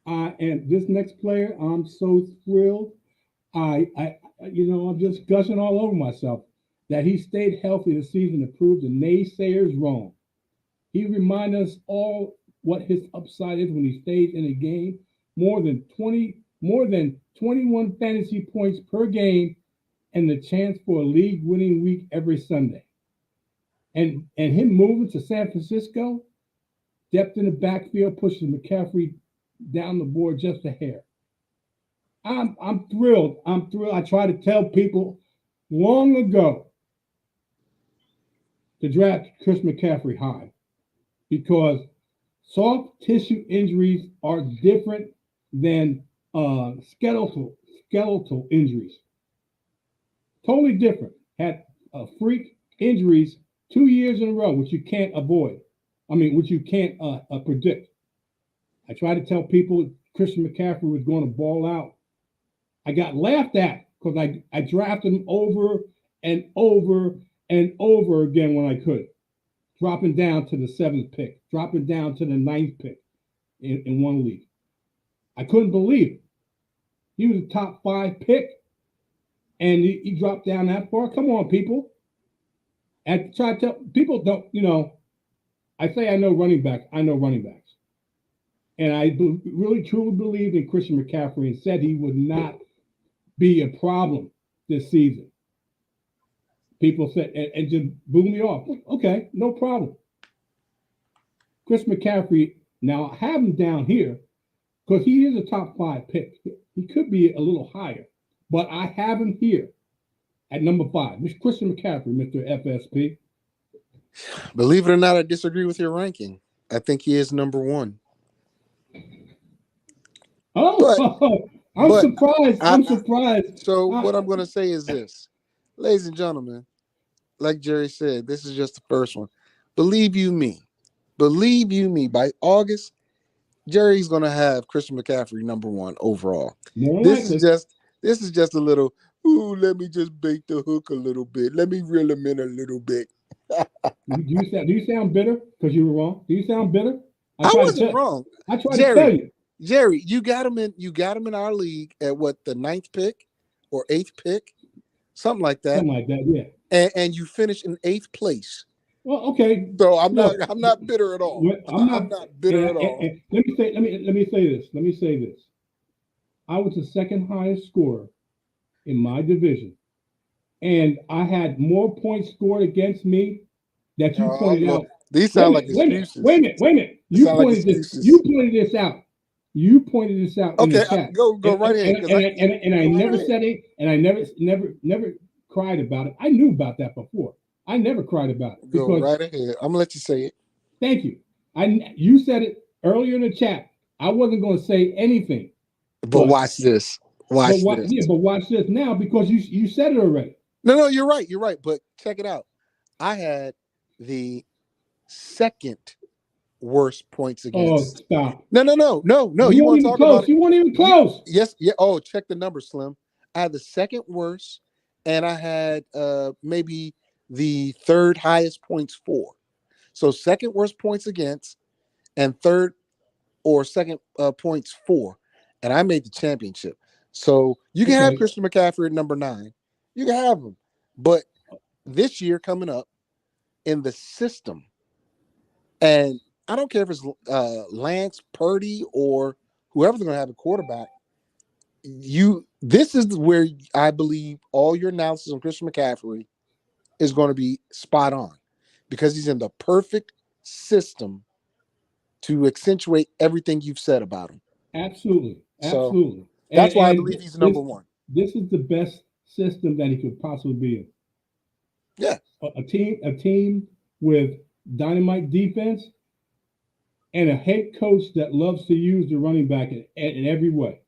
[SPEAKER 1] I am this next player. I'm so thrilled. I'm just gushing all over myself that he stayed healthy this season to prove the naysayers wrong. He reminded us all what his upside is when he stays in a game. More than 21 fantasy points per game, and the chance for a league-winning week every Sunday. And him moving to San Francisco, depth in the backfield pushes McCaffrey down the board just a hair. I'm thrilled. I'm thrilled. I tried to tell people long ago to draft Chris McCaffrey high because soft tissue injuries are different than skeletal injuries. Totally different. Had freak injuries 2 years in a row, which you can't avoid. I mean, which you can't predict. I tried to tell people Christian McCaffrey was going to ball out. I got laughed at because I drafted him over and over and over again when I could, dropping down to the 7th pick, dropping down to the 9th pick in one league. I couldn't believe it. He was a top 5 pick, and he dropped down that far. Come on, people. And try to tell people don't, I say I know running backs. I know running backs. And I really truly believed in Christian McCaffrey and said he would not be a problem this season. People said, and just blew me off. Okay, no problem. Chris McCaffrey, now I have him down here because he is a top 5 pick. He could be a little higher, but I have him here at number 5. Mr. Christian McCaffrey, Mr. FSP.
[SPEAKER 2] Believe it or not, I disagree with your ranking. I think he is number 1. But
[SPEAKER 1] Oh, I'm
[SPEAKER 2] but
[SPEAKER 1] surprised.
[SPEAKER 2] I,
[SPEAKER 1] I'm
[SPEAKER 2] I
[SPEAKER 1] surprised.
[SPEAKER 2] so
[SPEAKER 1] I,
[SPEAKER 2] what I'm going to say is this, ladies and gentlemen, like Jerry said, this is just the first one. Believe you me, believe you me, by August, Jerry's going to have Christian McCaffrey number 1 overall.
[SPEAKER 1] More
[SPEAKER 2] This is
[SPEAKER 1] likely.
[SPEAKER 2] just this is just a little. Ooh, let me just bait the hook a little bit. Let me reel him in a little bit.
[SPEAKER 1] Do you sound bitter because you were wrong? Do you sound bitter? I
[SPEAKER 2] I
[SPEAKER 1] try to
[SPEAKER 2] wasn't
[SPEAKER 1] tell.
[SPEAKER 2] wrong,
[SPEAKER 1] I try to tell
[SPEAKER 2] Jerry.
[SPEAKER 1] you
[SPEAKER 2] Jerry, you got him in. You got him in our league at what, the ninth pick or eighth pick, something like that,
[SPEAKER 1] something like that. Yeah.
[SPEAKER 2] and you finished in eighth place.
[SPEAKER 1] Well, okay.
[SPEAKER 2] So
[SPEAKER 1] Look,
[SPEAKER 2] I'm not bitter at all.
[SPEAKER 1] I'm
[SPEAKER 2] I'm
[SPEAKER 1] not.
[SPEAKER 2] not bitter at all.
[SPEAKER 1] And let me say this. Let me say this. I was the second highest scorer in my division, and I had more points scored against me that you pointed
[SPEAKER 2] Look,
[SPEAKER 1] out.
[SPEAKER 2] these
[SPEAKER 1] Wait a
[SPEAKER 2] sound like
[SPEAKER 1] minute, wait a minute, wait
[SPEAKER 2] excuses.
[SPEAKER 1] a minute, wait a minute.
[SPEAKER 2] It sound like excuses.
[SPEAKER 1] You pointed this out. You pointed this out in the
[SPEAKER 2] Okay,
[SPEAKER 1] chat,
[SPEAKER 2] go right ahead, because
[SPEAKER 1] and I
[SPEAKER 2] go right
[SPEAKER 1] never
[SPEAKER 2] ahead.
[SPEAKER 1] said it, and I never cried about it. I knew about that before. I never cried about it
[SPEAKER 2] Go
[SPEAKER 1] because
[SPEAKER 2] right ahead. I'm gonna let you say it.
[SPEAKER 1] thank you. You said it earlier in the chat. I wasn't going to say anything,
[SPEAKER 2] But
[SPEAKER 1] but
[SPEAKER 2] watch this. Watch this.
[SPEAKER 1] but watch this now because you said it already.
[SPEAKER 2] No, you're right. You're right. But check it out. I had the second worst points
[SPEAKER 1] Oh,
[SPEAKER 2] against.
[SPEAKER 1] stop!
[SPEAKER 2] No.
[SPEAKER 1] You
[SPEAKER 2] You
[SPEAKER 1] weren't
[SPEAKER 2] want to
[SPEAKER 1] even
[SPEAKER 2] talk about
[SPEAKER 1] close.
[SPEAKER 2] it?
[SPEAKER 1] You weren't even close.
[SPEAKER 2] Yes, yeah. Oh, check the number, Slim. I had the second worst, and I had maybe the third highest points for. So second worst points against, and third or second points for, and I made the championship. So you can have
[SPEAKER 1] Okay,
[SPEAKER 2] Christian McCaffrey at number 9. You can have him, but this year coming up in the system, and I don't care if it's Lance, Purdy, or whoever's going to have a quarterback. This is where I believe all your analysis on Christian McCaffrey is going to be spot on, because he's in the perfect system to accentuate everything you've said about him.
[SPEAKER 1] absolutely,
[SPEAKER 2] So
[SPEAKER 1] absolutely.
[SPEAKER 2] that's why I
[SPEAKER 1] And
[SPEAKER 2] believe he's number one.
[SPEAKER 1] this is the best system that he could possibly be in.
[SPEAKER 2] Yeah.
[SPEAKER 1] A team with dynamite defense and a head coach that loves to use the running back in every way.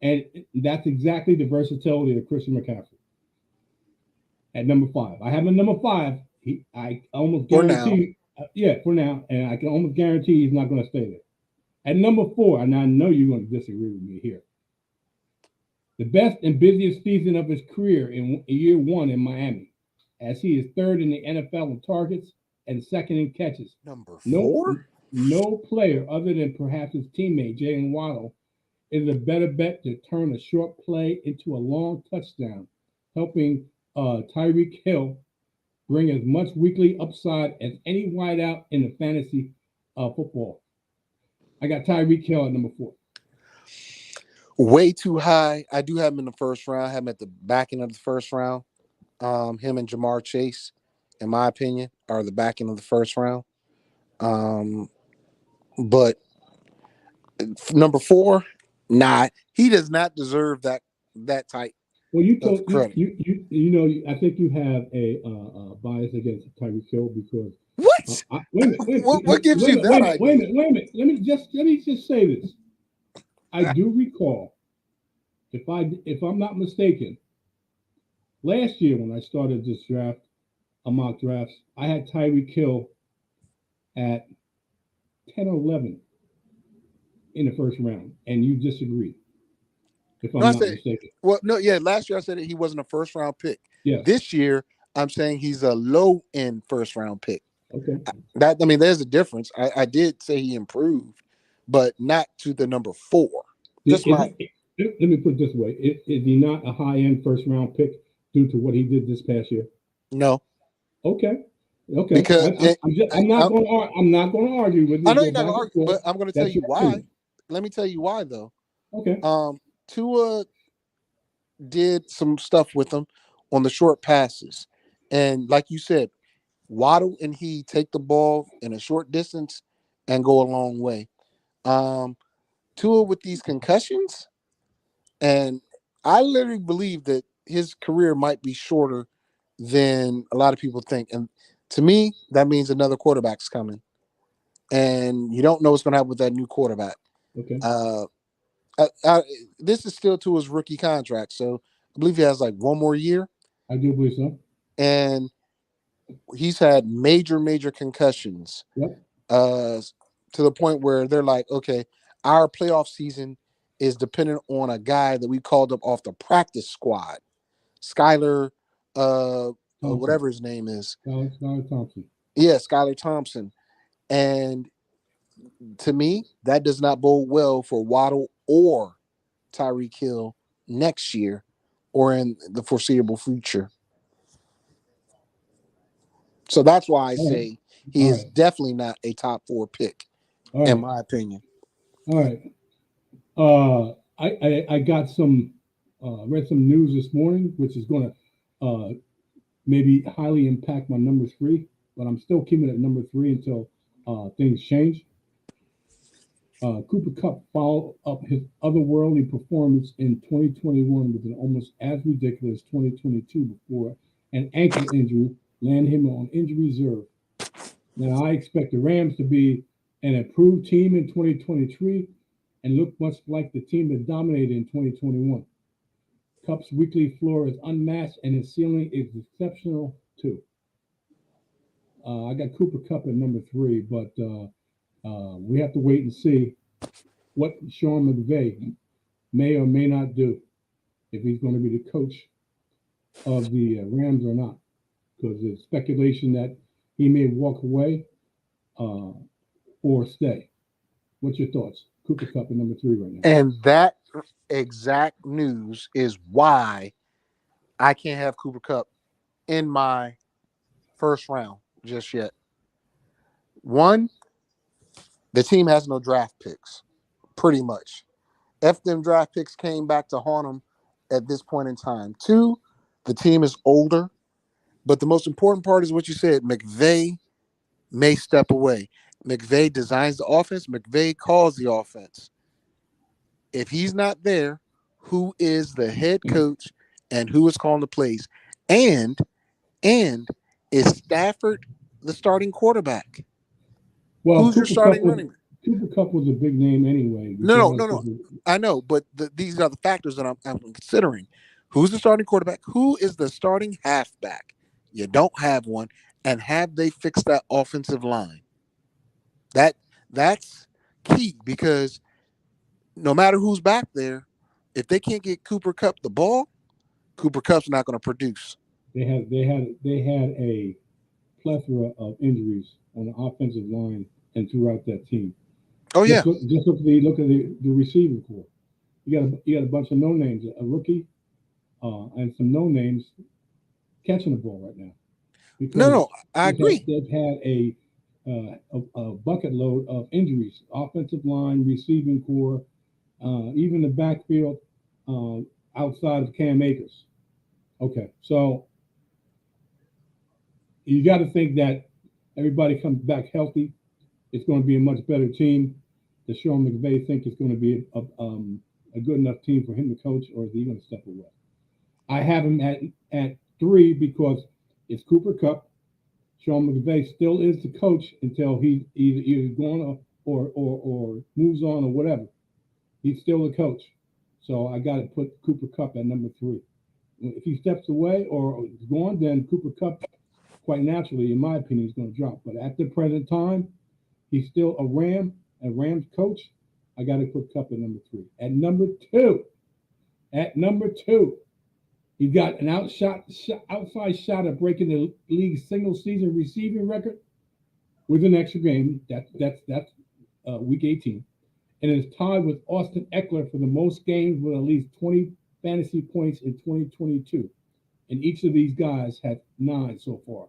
[SPEAKER 1] And that's exactly the versatility of Christian McCaffrey at number 5. I have him number 5. I almost
[SPEAKER 2] For now.
[SPEAKER 1] guarantee, yeah, for now, and I can almost guarantee he's not going to stay there. At number 4, and I know you're going to disagree with me here, the best and busiest season of his career in year 1 in Miami, as he is third in the NFL in targets and second in catches.
[SPEAKER 2] Number
[SPEAKER 1] No,
[SPEAKER 2] 4?
[SPEAKER 1] no player other than perhaps his teammate Jalen Waddle is a better bet to turn a short play into a long touchdown, helping Tyreek Hill bring as much weekly upside as any wideout in the fantasy football. I got Tyreek Hill at number 4.
[SPEAKER 2] Way too high. I do have him in the first round. I have him at the back end of the first round. Him and Jamar Chase, in my opinion, are the back end of the first round. But number 4, nah, he does not deserve that type
[SPEAKER 1] Well,
[SPEAKER 2] of credit.
[SPEAKER 1] I think you have a bias against Tyreek Hill because
[SPEAKER 2] What? What gives you that idea?
[SPEAKER 1] wait a minute. Let me just say this. I do recall, if I'm not mistaken, last year when I started this draft, a mock drafts, I had Tyreek Hill at 10 or 11 in the first round, and you disagree, if
[SPEAKER 2] No,
[SPEAKER 1] I'm
[SPEAKER 2] I
[SPEAKER 1] not
[SPEAKER 2] said,
[SPEAKER 1] mistaken.
[SPEAKER 2] well, no, yeah. Last year I said that he wasn't a first round pick.
[SPEAKER 1] Yes.
[SPEAKER 2] This year I'm saying he's a low end first round pick.
[SPEAKER 1] Okay.
[SPEAKER 2] There's a difference. I did say he improved, but not to the number 4. Just my
[SPEAKER 1] Let me put it this way: is he not a high end first round pick due to what he did this past year?
[SPEAKER 2] no,
[SPEAKER 1] Okay. Okay.
[SPEAKER 2] because
[SPEAKER 1] I'm not going to argue with
[SPEAKER 2] I
[SPEAKER 1] you.
[SPEAKER 2] know
[SPEAKER 1] Go
[SPEAKER 2] you're not
[SPEAKER 1] back
[SPEAKER 2] gonna
[SPEAKER 1] and
[SPEAKER 2] argue,
[SPEAKER 1] forth.
[SPEAKER 2] but I'm gonna tell
[SPEAKER 1] That's
[SPEAKER 2] you
[SPEAKER 1] your
[SPEAKER 2] why.
[SPEAKER 1] opinion.
[SPEAKER 2] Let me tell you why though.
[SPEAKER 1] Okay.
[SPEAKER 2] Tua did some stuff with him on the short passes, and like you said, Waddle and he take the ball in a short distance and go a long way. Tua with these concussions, and I literally believe that his career might be shorter than a lot of people think. And to me, that means another quarterback's coming, and you don't know what's going to happen with that new quarterback.
[SPEAKER 1] Okay.
[SPEAKER 2] Uh, this is still Tua's rookie contract, so I believe he has like one more year,
[SPEAKER 1] I do believe so.
[SPEAKER 2] and he's had major concussions.
[SPEAKER 1] Yep.
[SPEAKER 2] Uh, to the point where they're like, okay, our playoff season is dependent on a guy that we called up off the practice squad, Skylar.
[SPEAKER 1] Thompson.
[SPEAKER 2] whatever his name is.
[SPEAKER 1] Skylar Thompson.
[SPEAKER 2] Yeah, Skylar Thompson. And to me, that does not bode well for Waddle or Tyreek Hill next year or in the foreseeable future. So that's why I
[SPEAKER 1] All right.
[SPEAKER 2] say he
[SPEAKER 1] All
[SPEAKER 2] is
[SPEAKER 1] right.
[SPEAKER 2] definitely not a top 4 pick,
[SPEAKER 1] All
[SPEAKER 2] in
[SPEAKER 1] right.
[SPEAKER 2] my opinion.
[SPEAKER 1] All right. I got some read some news this morning, which is going to maybe highly impact my number three, but I'm still keeping it at number three until things change. Cooper Cup followed up his otherworldly performance in 2021 with an almost as ridiculous 2022 before an ankle injury landed him on injury reserve. Now, I expect the Rams to be an improved team in 2023 and look much like the team that dominated in 2021. Cup's weekly floor is unmatched and his ceiling is exceptional too. I got Cooper Cup at number three, but we have to wait and see what Sean McVay may or may not do if he's going to be the coach of the Rams or not, because there's speculation that he may walk away uh, or stay. What's your thoughts? Cooper Cup at number three right now.
[SPEAKER 2] And that exact news is why I can't have Cooper Cup in my first round just yet. One, the team has no draft picks, pretty much. If them draft picks came back to haunt them at this point in time. Two, the team is older. But the most important part is what you said. McVay may step away. McVay designs the offense. McVay calls the offense. If he's not there, who is the head coach and who is calling the plays? And and is Stafford the starting quarterback?
[SPEAKER 1] Well,
[SPEAKER 2] Who's your starting running back?
[SPEAKER 1] Cooper Cup was a big name anyway,
[SPEAKER 2] No, no,
[SPEAKER 1] regardless
[SPEAKER 2] no,
[SPEAKER 1] of
[SPEAKER 2] no.
[SPEAKER 1] the,
[SPEAKER 2] I know, but these are the factors that I'm considering. Who's the starting quarterback? Who is the starting halfback? You don't have one, and have they fixed that offensive line? That that's key because no matter who's back there, if they can't get Cooper Cup the ball, Cooper Cup's not going to produce.
[SPEAKER 1] they had a plethora of injuries on the offensive line and throughout that team.
[SPEAKER 2] Oh yeah,
[SPEAKER 1] Just look at the receiving core. You got a bunch of no names, a rookie, and some no names catching the ball right now
[SPEAKER 2] no,
[SPEAKER 1] because
[SPEAKER 2] no, I agree.
[SPEAKER 1] they've had a bucket load of injuries, offensive line, receiving core, even the backfield uh, outside of Cam Akers. Okay, so you got to think that everybody comes back healthy. It's going to be a much better team. Does Sean McVay think it's going to be a good enough team for him to coach, or is he going to step away? I have him at three because it's Cooper Cup. Sean McVay still is the coach until he either gone or moves on or whatever. He's still the coach. So I got to put Cooper Cup at number three. If he steps away or is gone, then Cooper Cup, quite naturally, in my opinion, is going to drop. But at the present time, he's still a Rams coach. I got to put Cup at number three. At number two, he got an outside shot at breaking the league's single season receiving record with an extra game. That's week 18, and is tied with Austin Eckler for the most games with at least 20 fantasy points in 2022. And each of these guys had 9 so far.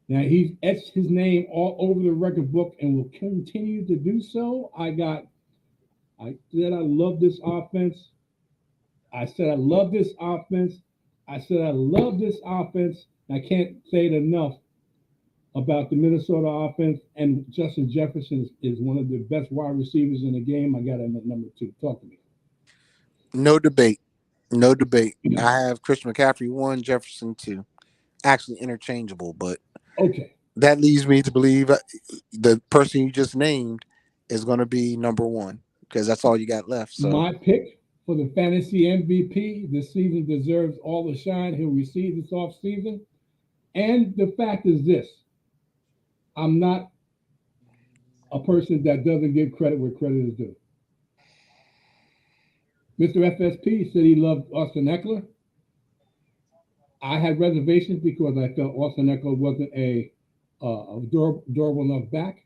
[SPEAKER 1] Now he's etched his name all over the record book and will continue to do so. I said I love this offense. I said I love this offense. I said I love this offense. I can't say it enough about the Minnesota offense. And Justin Jefferson is one of the best wide receivers in the game. I got him at number two. Talk to me.
[SPEAKER 2] No debate. No debate. I have Christian McCaffrey 1, Jefferson 2. Actually interchangeable, but
[SPEAKER 1] Okay.
[SPEAKER 2] that leads me to believe the person you just named is going to be number 1 because that's all you got left. So
[SPEAKER 1] My pick for the fantasy MVP this season deserves all the shine he'll receive this offseason. And the fact is this: I'm not a person that doesn't give credit where credit is due. Mr. FSP said he loved Austin Eckler. I had reservations because I felt Austin Eckler wasn't a durable enough back.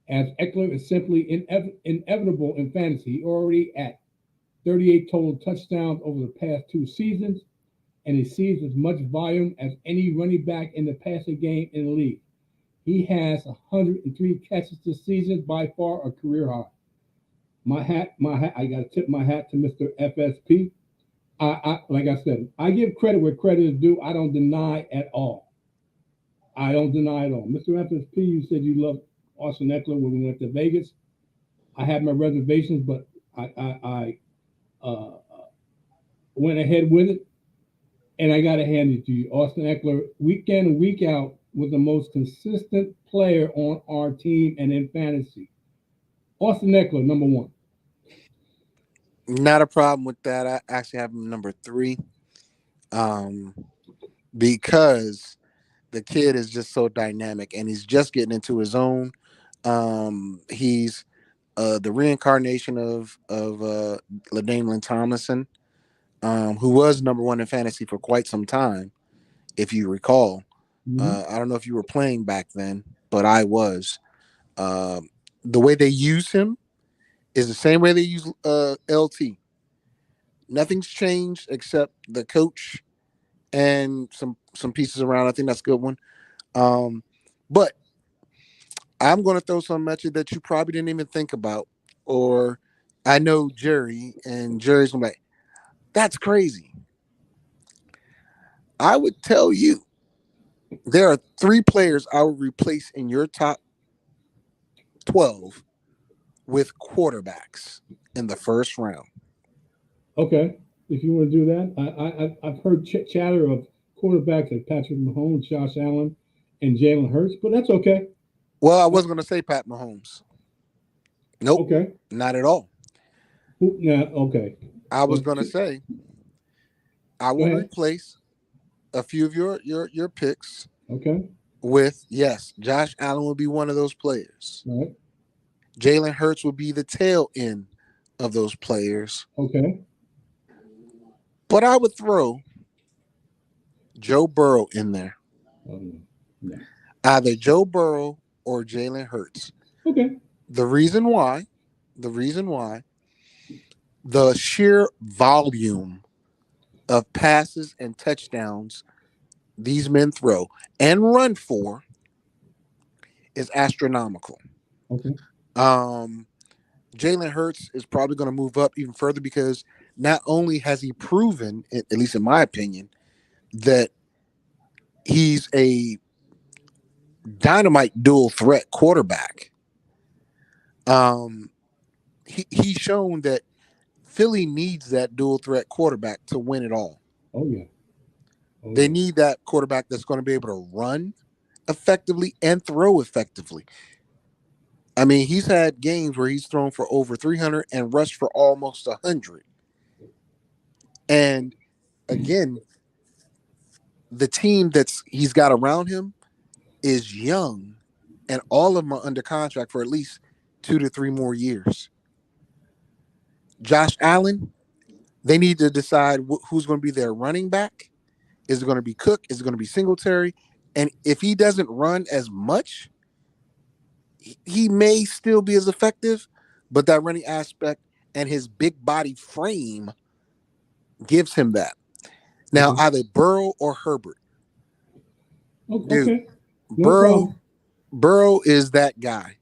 [SPEAKER 1] As Eckler is simply inevitable in fantasy, he already at 38 total touchdowns over the past 2 seasons, and he sees as much volume as any running back in the passing game in the league. He has 103 catches this season, by far a career high. My hat. I got to tip my hat to Mr. FSP. Like I said, I give credit where credit is due. I don't deny at all. I don't deny at all. Mr. FSP, you said you loved Austin Eckler when we went to Vegas. I had my reservations, but I went ahead with it, and I got to hand it to you. Austin Eckler, week in and week out, was the most consistent player on our team and in fantasy. Austin Eckler, number one.
[SPEAKER 2] Not a problem with that. I actually have him number 3, um, because the kid is just so dynamic and he's just getting into his own. He's the reincarnation of LaDainian Tomlinson, who was number 1 in fantasy for quite some time, if you recall. I don't know if you were playing back then, but I was. The way they use him is the same way they use LT. Nothing's changed except the coach and some pieces around. I think that's a good one. But I'm going to throw something at you that you probably didn't even think about, or I know Jerry, and Jerry's going to be like, that's crazy. I would tell you there are 3 players I would replace in your top 12 with quarterbacks in the first round.
[SPEAKER 1] Okay, if you want to do that, I've heard chatter of quarterbacks like Patrick Mahomes, Josh Allen, and Jalen Hurts, but that's okay.
[SPEAKER 2] Well, I wasn't going to say Pat Mahomes. Nope,
[SPEAKER 1] Okay.
[SPEAKER 2] not at all.
[SPEAKER 1] Yeah. Okay.
[SPEAKER 2] I was
[SPEAKER 1] Well,
[SPEAKER 2] going to say I
[SPEAKER 1] go
[SPEAKER 2] would
[SPEAKER 1] ahead.
[SPEAKER 2] replace a few of your picks
[SPEAKER 1] Okay.
[SPEAKER 2] with, yes, Josh Allen will be one of those players.
[SPEAKER 1] All right.
[SPEAKER 2] Jalen Hurts will be the tail end of those players.
[SPEAKER 1] Okay.
[SPEAKER 2] But I would throw Joe Burrow in there.
[SPEAKER 1] Oh, no. No.
[SPEAKER 2] Either Joe Burrow or Jalen Hurts.
[SPEAKER 1] Okay.
[SPEAKER 2] The reason why, the sheer volume of passes and touchdowns these men throw and run for is astronomical.
[SPEAKER 1] Okay.
[SPEAKER 2] Jalen Hurts is probably going to move up even further because not only has he proven, at least in my opinion, that he's a dynamite dual threat quarterback. He's shown that Philly needs that dual threat quarterback to win it all.
[SPEAKER 1] Oh yeah. Oh
[SPEAKER 2] They
[SPEAKER 1] yeah.
[SPEAKER 2] need that quarterback that's going to be able to run effectively and throw effectively. I mean, he's had games where he's thrown for over 300 and rushed for almost 100. And again, the team that's he's got around him is young, and all of them are under contract for at least 2 to 3 more years. Josh Allen, they need to decide who's going to be their running back. Is it going to be Cook? Is it going to be Singletary? And if he doesn't run as much, he may still be as effective, but that running aspect and his big body frame gives him that. Now,
[SPEAKER 1] Okay.
[SPEAKER 2] either Burrow or Herbert. Dude,
[SPEAKER 1] Okay. No
[SPEAKER 2] Burrow
[SPEAKER 1] problem.
[SPEAKER 2] Burrow is that guy.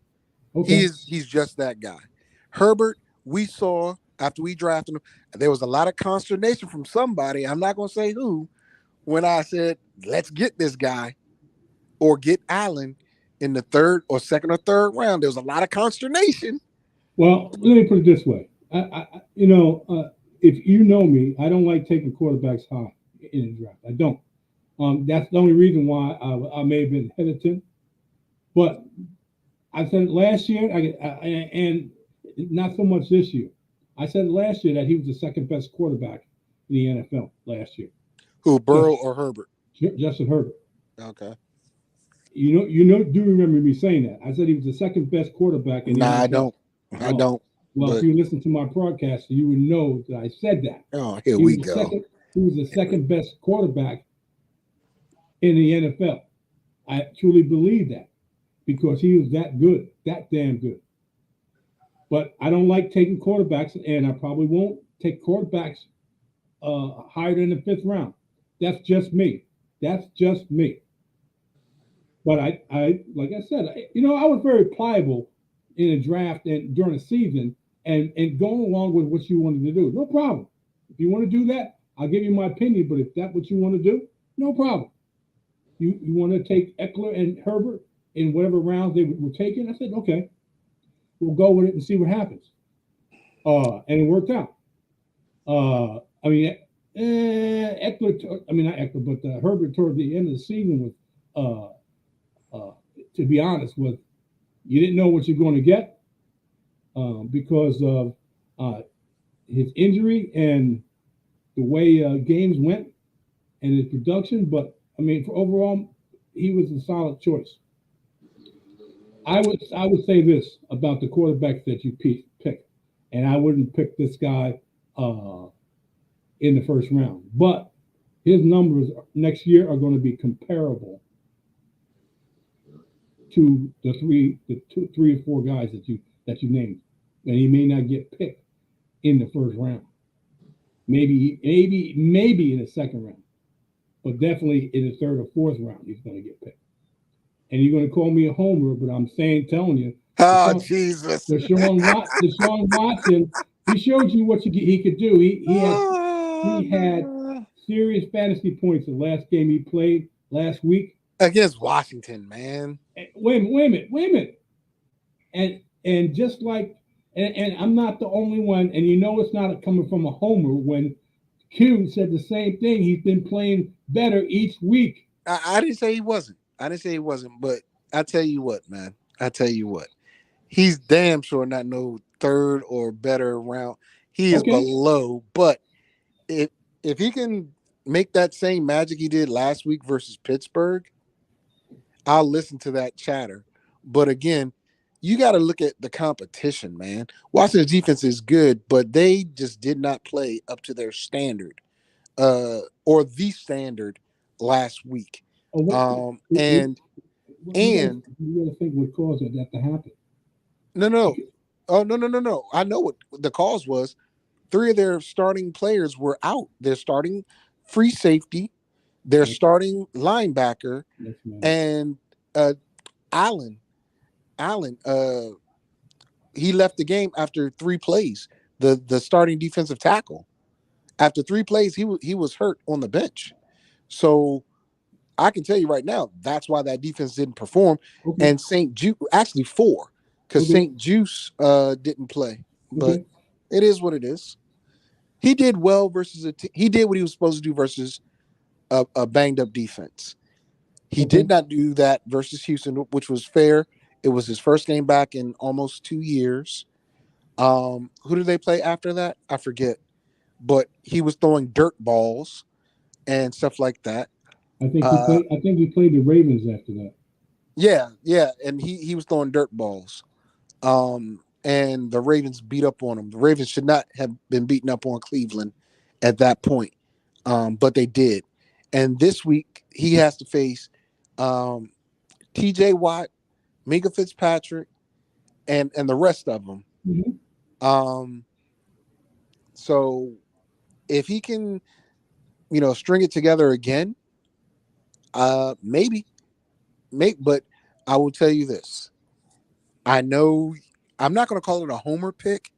[SPEAKER 1] Okay.
[SPEAKER 2] He's just that guy. Herbert, we saw after we drafted him, there was a lot of consternation from somebody. I'm not going to say who, when I said, let's get this guy or get Allen in the second or third round. There was a lot of consternation.
[SPEAKER 1] Well, let me put it this way. If you know me, I don't like taking quarterbacks high in the draft. I don't. That's the only reason why I may have been hesitant. But I said last year, and not so much this year. I said last year that he was the second best quarterback in the NFL last year.
[SPEAKER 2] Who, Burrow
[SPEAKER 1] Just,
[SPEAKER 2] or Herbert?
[SPEAKER 1] Justin Herbert.
[SPEAKER 2] Okay.
[SPEAKER 1] Do remember me saying that? I said he was the second best quarterback in the
[SPEAKER 2] Nah, I
[SPEAKER 1] NFL.
[SPEAKER 2] don't. I
[SPEAKER 1] Oh,
[SPEAKER 2] don't.
[SPEAKER 1] well, if
[SPEAKER 2] But
[SPEAKER 1] you listen to my broadcast, you would know that I said that.
[SPEAKER 2] here
[SPEAKER 1] He
[SPEAKER 2] we
[SPEAKER 1] was the
[SPEAKER 2] go.
[SPEAKER 1] second. he was the second best quarterback in the NFL. I truly believe that because he was that good, that damn good. But I don't like taking quarterbacks, and I probably won't take quarterbacks higher than the fifth round. That's just me. That's just me. But like I said, I was very pliable in a draft and during the season, and going along with what you wanted to do, no problem. If you want to do that, I'll give you my opinion. But if that's what you want to do, no problem. You want to take Eckler and Herbert in whatever rounds they were taking? I said, okay, we'll go with it and see what happens. And it worked out. I mean, Eckler. I mean, not Eckler, but Herbert toward the end of the season was, to be honest, was you didn't know what you're going to get because of his injury and the way games went and his production. But I mean, for overall, he was a solid choice. I would say this about the quarterbacks that you pick, and I wouldn't pick this guy in the first round, but his numbers next year are going to be comparable to the three or four guys that you named, and he may not get picked in the first round. Maybe in the second round, but definitely in the third or fourth round he's going to get picked. And you're going to call me a homer, but I'm telling you,
[SPEAKER 2] Oh, Jesus.
[SPEAKER 1] Deshaun Watson, he showed you what he could do. He had serious fantasy points the last game he played last week.
[SPEAKER 2] Against Washington, man.
[SPEAKER 1] Wait a minute. And just like, and I'm not the only one, and it's not coming from a homer when Q said the same thing. He's been playing better each week.
[SPEAKER 2] I didn't say he wasn't. But I tell you what, man. I tell you what. He's damn sure not no third or better round. He is
[SPEAKER 1] Okay.
[SPEAKER 2] below. But if he can make that same magic he did last week versus Pittsburgh, I'll listen to that chatter. But again, you got to look at the competition, man. Washington's defense is good, but they just did not play up to their standard, or the standard last week.
[SPEAKER 1] Oh,
[SPEAKER 2] Um,
[SPEAKER 1] what,
[SPEAKER 2] and
[SPEAKER 1] you
[SPEAKER 2] and
[SPEAKER 1] gotta think what caused that to happen.
[SPEAKER 2] no, no, oh no. I know what the cause was. Three of their starting players were out. They're starting free safety, their
[SPEAKER 1] Yes,
[SPEAKER 2] starting linebacker,
[SPEAKER 1] yes, man.
[SPEAKER 2] and uh, Allen. Allen, he left the game after 3 plays. The starting defensive tackle, after 3 plays, he was hurt on the bench. So I can tell you right now, that's why that defense didn't perform.
[SPEAKER 1] Okay,
[SPEAKER 2] And St. Jude, actually four, because
[SPEAKER 1] okay,
[SPEAKER 2] St. Juice didn't play. But
[SPEAKER 1] okay,
[SPEAKER 2] it is what it is. He did well versus he did what he was supposed to do versus a banged up defense. He did
[SPEAKER 1] okay.
[SPEAKER 2] not do that versus Houston, which was fair. It was his first game back in almost 2 years. Who did they play after that? I forget. But he was throwing dirt balls and stuff like that. Uh,
[SPEAKER 1] I think he played the Ravens after that.
[SPEAKER 2] yeah, and he was throwing dirt balls. And the Ravens beat up on him. The Ravens should not have been beaten up on Cleveland at that point, but they did. And this week he has to face um, T.J. Watt, Minka Fitzpatrick, and the rest of them.
[SPEAKER 1] Mm-hmm.
[SPEAKER 2] Um, so if he can, string it together again, maybe, but I will tell you this: I know I'm not going to call it a homer pick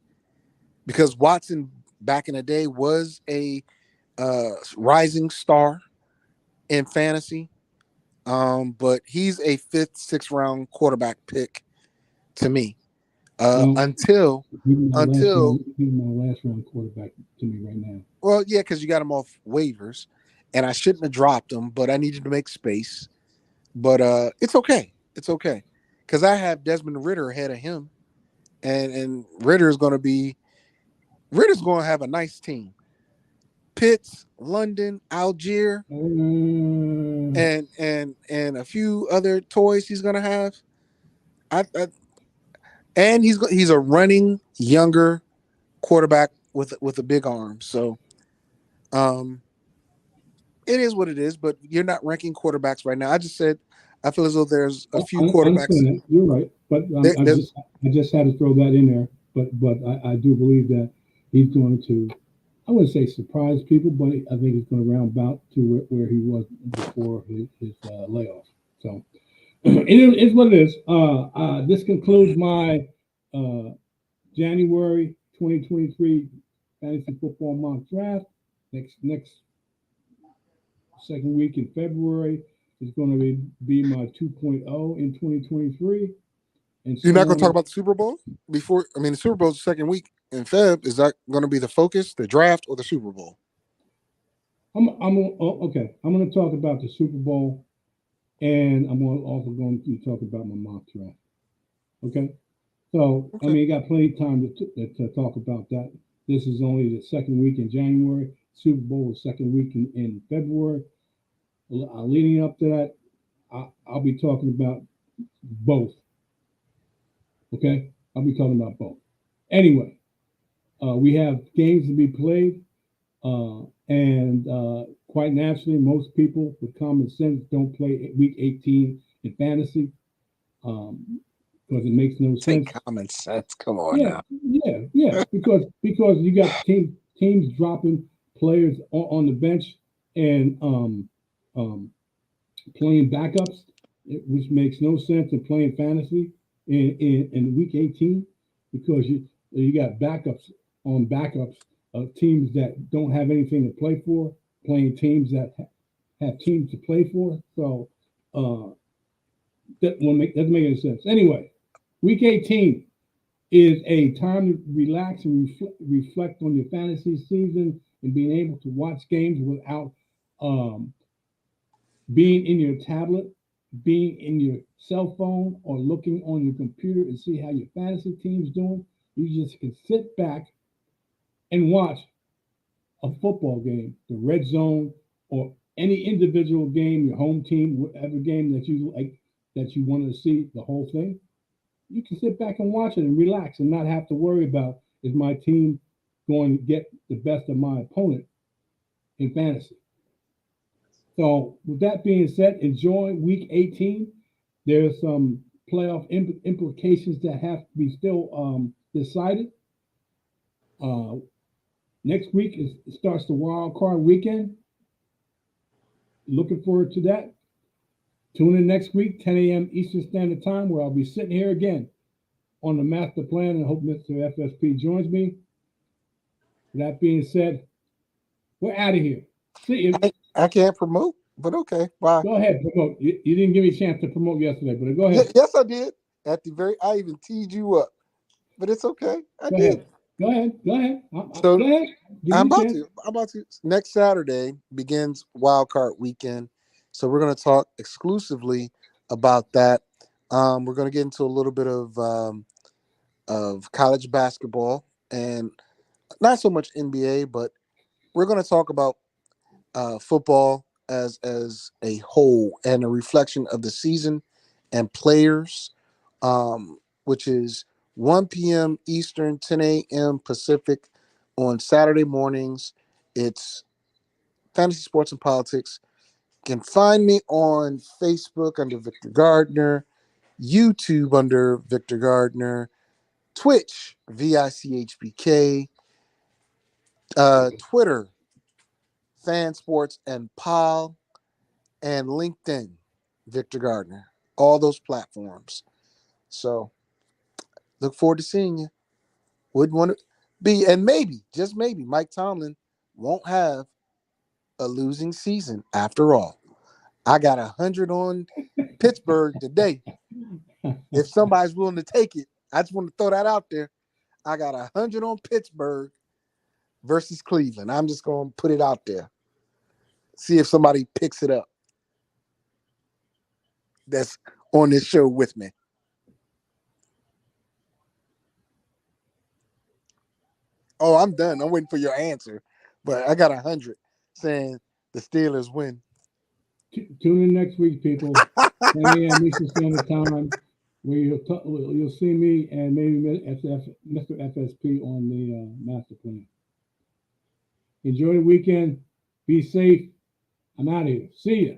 [SPEAKER 2] because Watson back in the day was a rising star in fantasy. But he's a fifth, sixth round quarterback pick to me.
[SPEAKER 1] Well,
[SPEAKER 2] Until
[SPEAKER 1] he's my last round quarterback to me right now.
[SPEAKER 2] well, yeah, because you got him off waivers, and I shouldn't have dropped him, but I needed to make space. But it's okay. It's okay because I have Desmond Ritter ahead of him, and Ritter's going to have a nice team. Pitts, London, Algier,
[SPEAKER 1] Uh,
[SPEAKER 2] and a few other toys he's going to have. And he's a running younger quarterback with a big arm. So, um, It is what it is, but you're not ranking quarterbacks right now. I just said I feel as though there's a few
[SPEAKER 1] I
[SPEAKER 2] quarterbacks.
[SPEAKER 1] understand that. You're right, but
[SPEAKER 2] There's
[SPEAKER 1] I just had to throw that in there. But I do believe that he's going to. I wouldn't say surprise people, but I think he's going to round about to where he was before his layoff. So it is what it is. This concludes my uh, January 2023 fantasy football mock draft. Next second week in February is going to be my 2.0 in 2023, and
[SPEAKER 2] You're
[SPEAKER 1] so
[SPEAKER 2] not going to talk
[SPEAKER 1] on.
[SPEAKER 2] about the Super Bowl before. I mean, the Super Bowl's the second week in Feb. Is that going to be the focus, the draft, or the Super Bowl?
[SPEAKER 1] Okay. I'm going to talk about the Super Bowl, and also going to talk about my mock draft. Okay. So I
[SPEAKER 2] Okay.
[SPEAKER 1] mean, you got plenty of time to talk about that. This is only the second week in January. Super Bowl is second week in February. Leading up to that, I'll be talking about both. Okay, I'll be talking about both. Anyway, we have games to be played, and quite naturally, most people with common sense don't play Week 18 in fantasy because it makes no
[SPEAKER 2] Take
[SPEAKER 1] sense.
[SPEAKER 2] common sense. Come on
[SPEAKER 1] Yeah,
[SPEAKER 2] now.
[SPEAKER 1] yeah, because you got teams dropping players on the bench and um, playing backups, which makes no sense in playing fantasy in week 18 because you got backups on backups of teams that don't have anything to play for, playing teams that have teams to play for. So uh, doesn't make any sense. Anyway, week 18 is a time to relax and reflect on your fantasy season and being able to watch games without um, being in your tablet, being in your cell phone, or looking on your computer and see how your fantasy team's doing. You just can sit back and watch a football game, the red zone, or any individual game, your home team, whatever game that you like, that you want to see the whole thing. You can sit back and watch it and relax and not have to worry about is my team going to get the best of my opponent in fantasy. So, with that being said, enjoy week 18. There's some playoff implications that have to be still decided. Uh, Next week starts the wild card weekend. Looking forward to that. Tune in next week, 10 a.m. Eastern Standard Time, where I'll be sitting here again on the master plan, and I hope Mr. FSP joins me. With that being said, we're out of here. See you.
[SPEAKER 2] I can't promote, but okay. Bye.
[SPEAKER 1] Go ahead, promote. You didn't give me a chance to promote yesterday, but go ahead.
[SPEAKER 2] Yes, I did. At the very, I even teed you up, but it's okay. I
[SPEAKER 1] Go
[SPEAKER 2] did.
[SPEAKER 1] ahead. Go ahead. Go ahead.
[SPEAKER 2] So
[SPEAKER 1] Go ahead. Give
[SPEAKER 2] I'm
[SPEAKER 1] me a
[SPEAKER 2] about
[SPEAKER 1] chance.
[SPEAKER 2] to. I'm about to. Next Saturday begins Wild Card Weekend, so we're going to talk exclusively about that. We're going to get into a little bit of college basketball and not so much NBA, but we're going to talk about football as a whole and a reflection of the season and players, which is 1 p.m. Eastern, 10 a.m. Pacific on Saturday mornings. It's Fantasy Sports and Politics. You can find me on Facebook under Victor Gardner, YouTube under Victor Gardner, Twitch VICHBK, Twitter Fan Sports and Pal, and LinkedIn Victor Gardner. All those platforms. So look forward to seeing you. Wouldn't want to be, and maybe, just maybe, Mike Tomlin won't have a losing season after all. I got 100 on Pittsburgh today. If somebody's willing to take it, I just want to throw that out there. I got 100 on Pittsburgh versus Cleveland. I'm just going to put it out there. See if somebody picks it up that's on this show with me. Oh, I'm done. I'm waiting for your answer. But I got 100 saying the Steelers win.
[SPEAKER 1] Tune in next week, people. 10 a.m. Eastern Standard Time, where you'll see me and maybe Mr. FSP on the master plan. Enjoy the weekend. Be safe. I'm out of here. See ya.